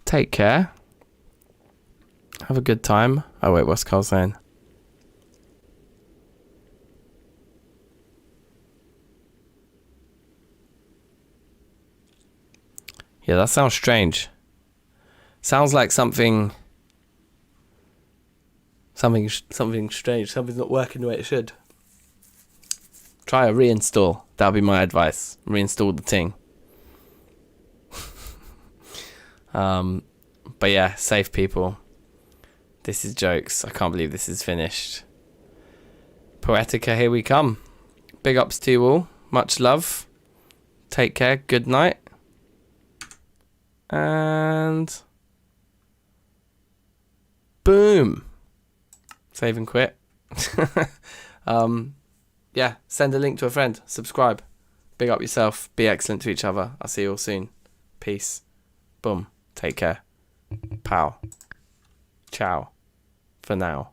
Take care. Have a good time. Oh wait, what's Carl saying? Yeah, that sounds strange. Sounds like something strange. Something's not working the way it should. Try a reinstall. That'll be my advice. Reinstall the thing. But yeah, safe, people. This is jokes. I can't believe this is finished. Poetica, here we come. Big ups to you all. Much love. Take care. Good night. And boom. Save and quit. Yeah, send a link to a friend. Subscribe. Big up yourself. Be excellent to each other. I'll see you all soon. Peace. Boom. Take care. Pow. Ciao. For now.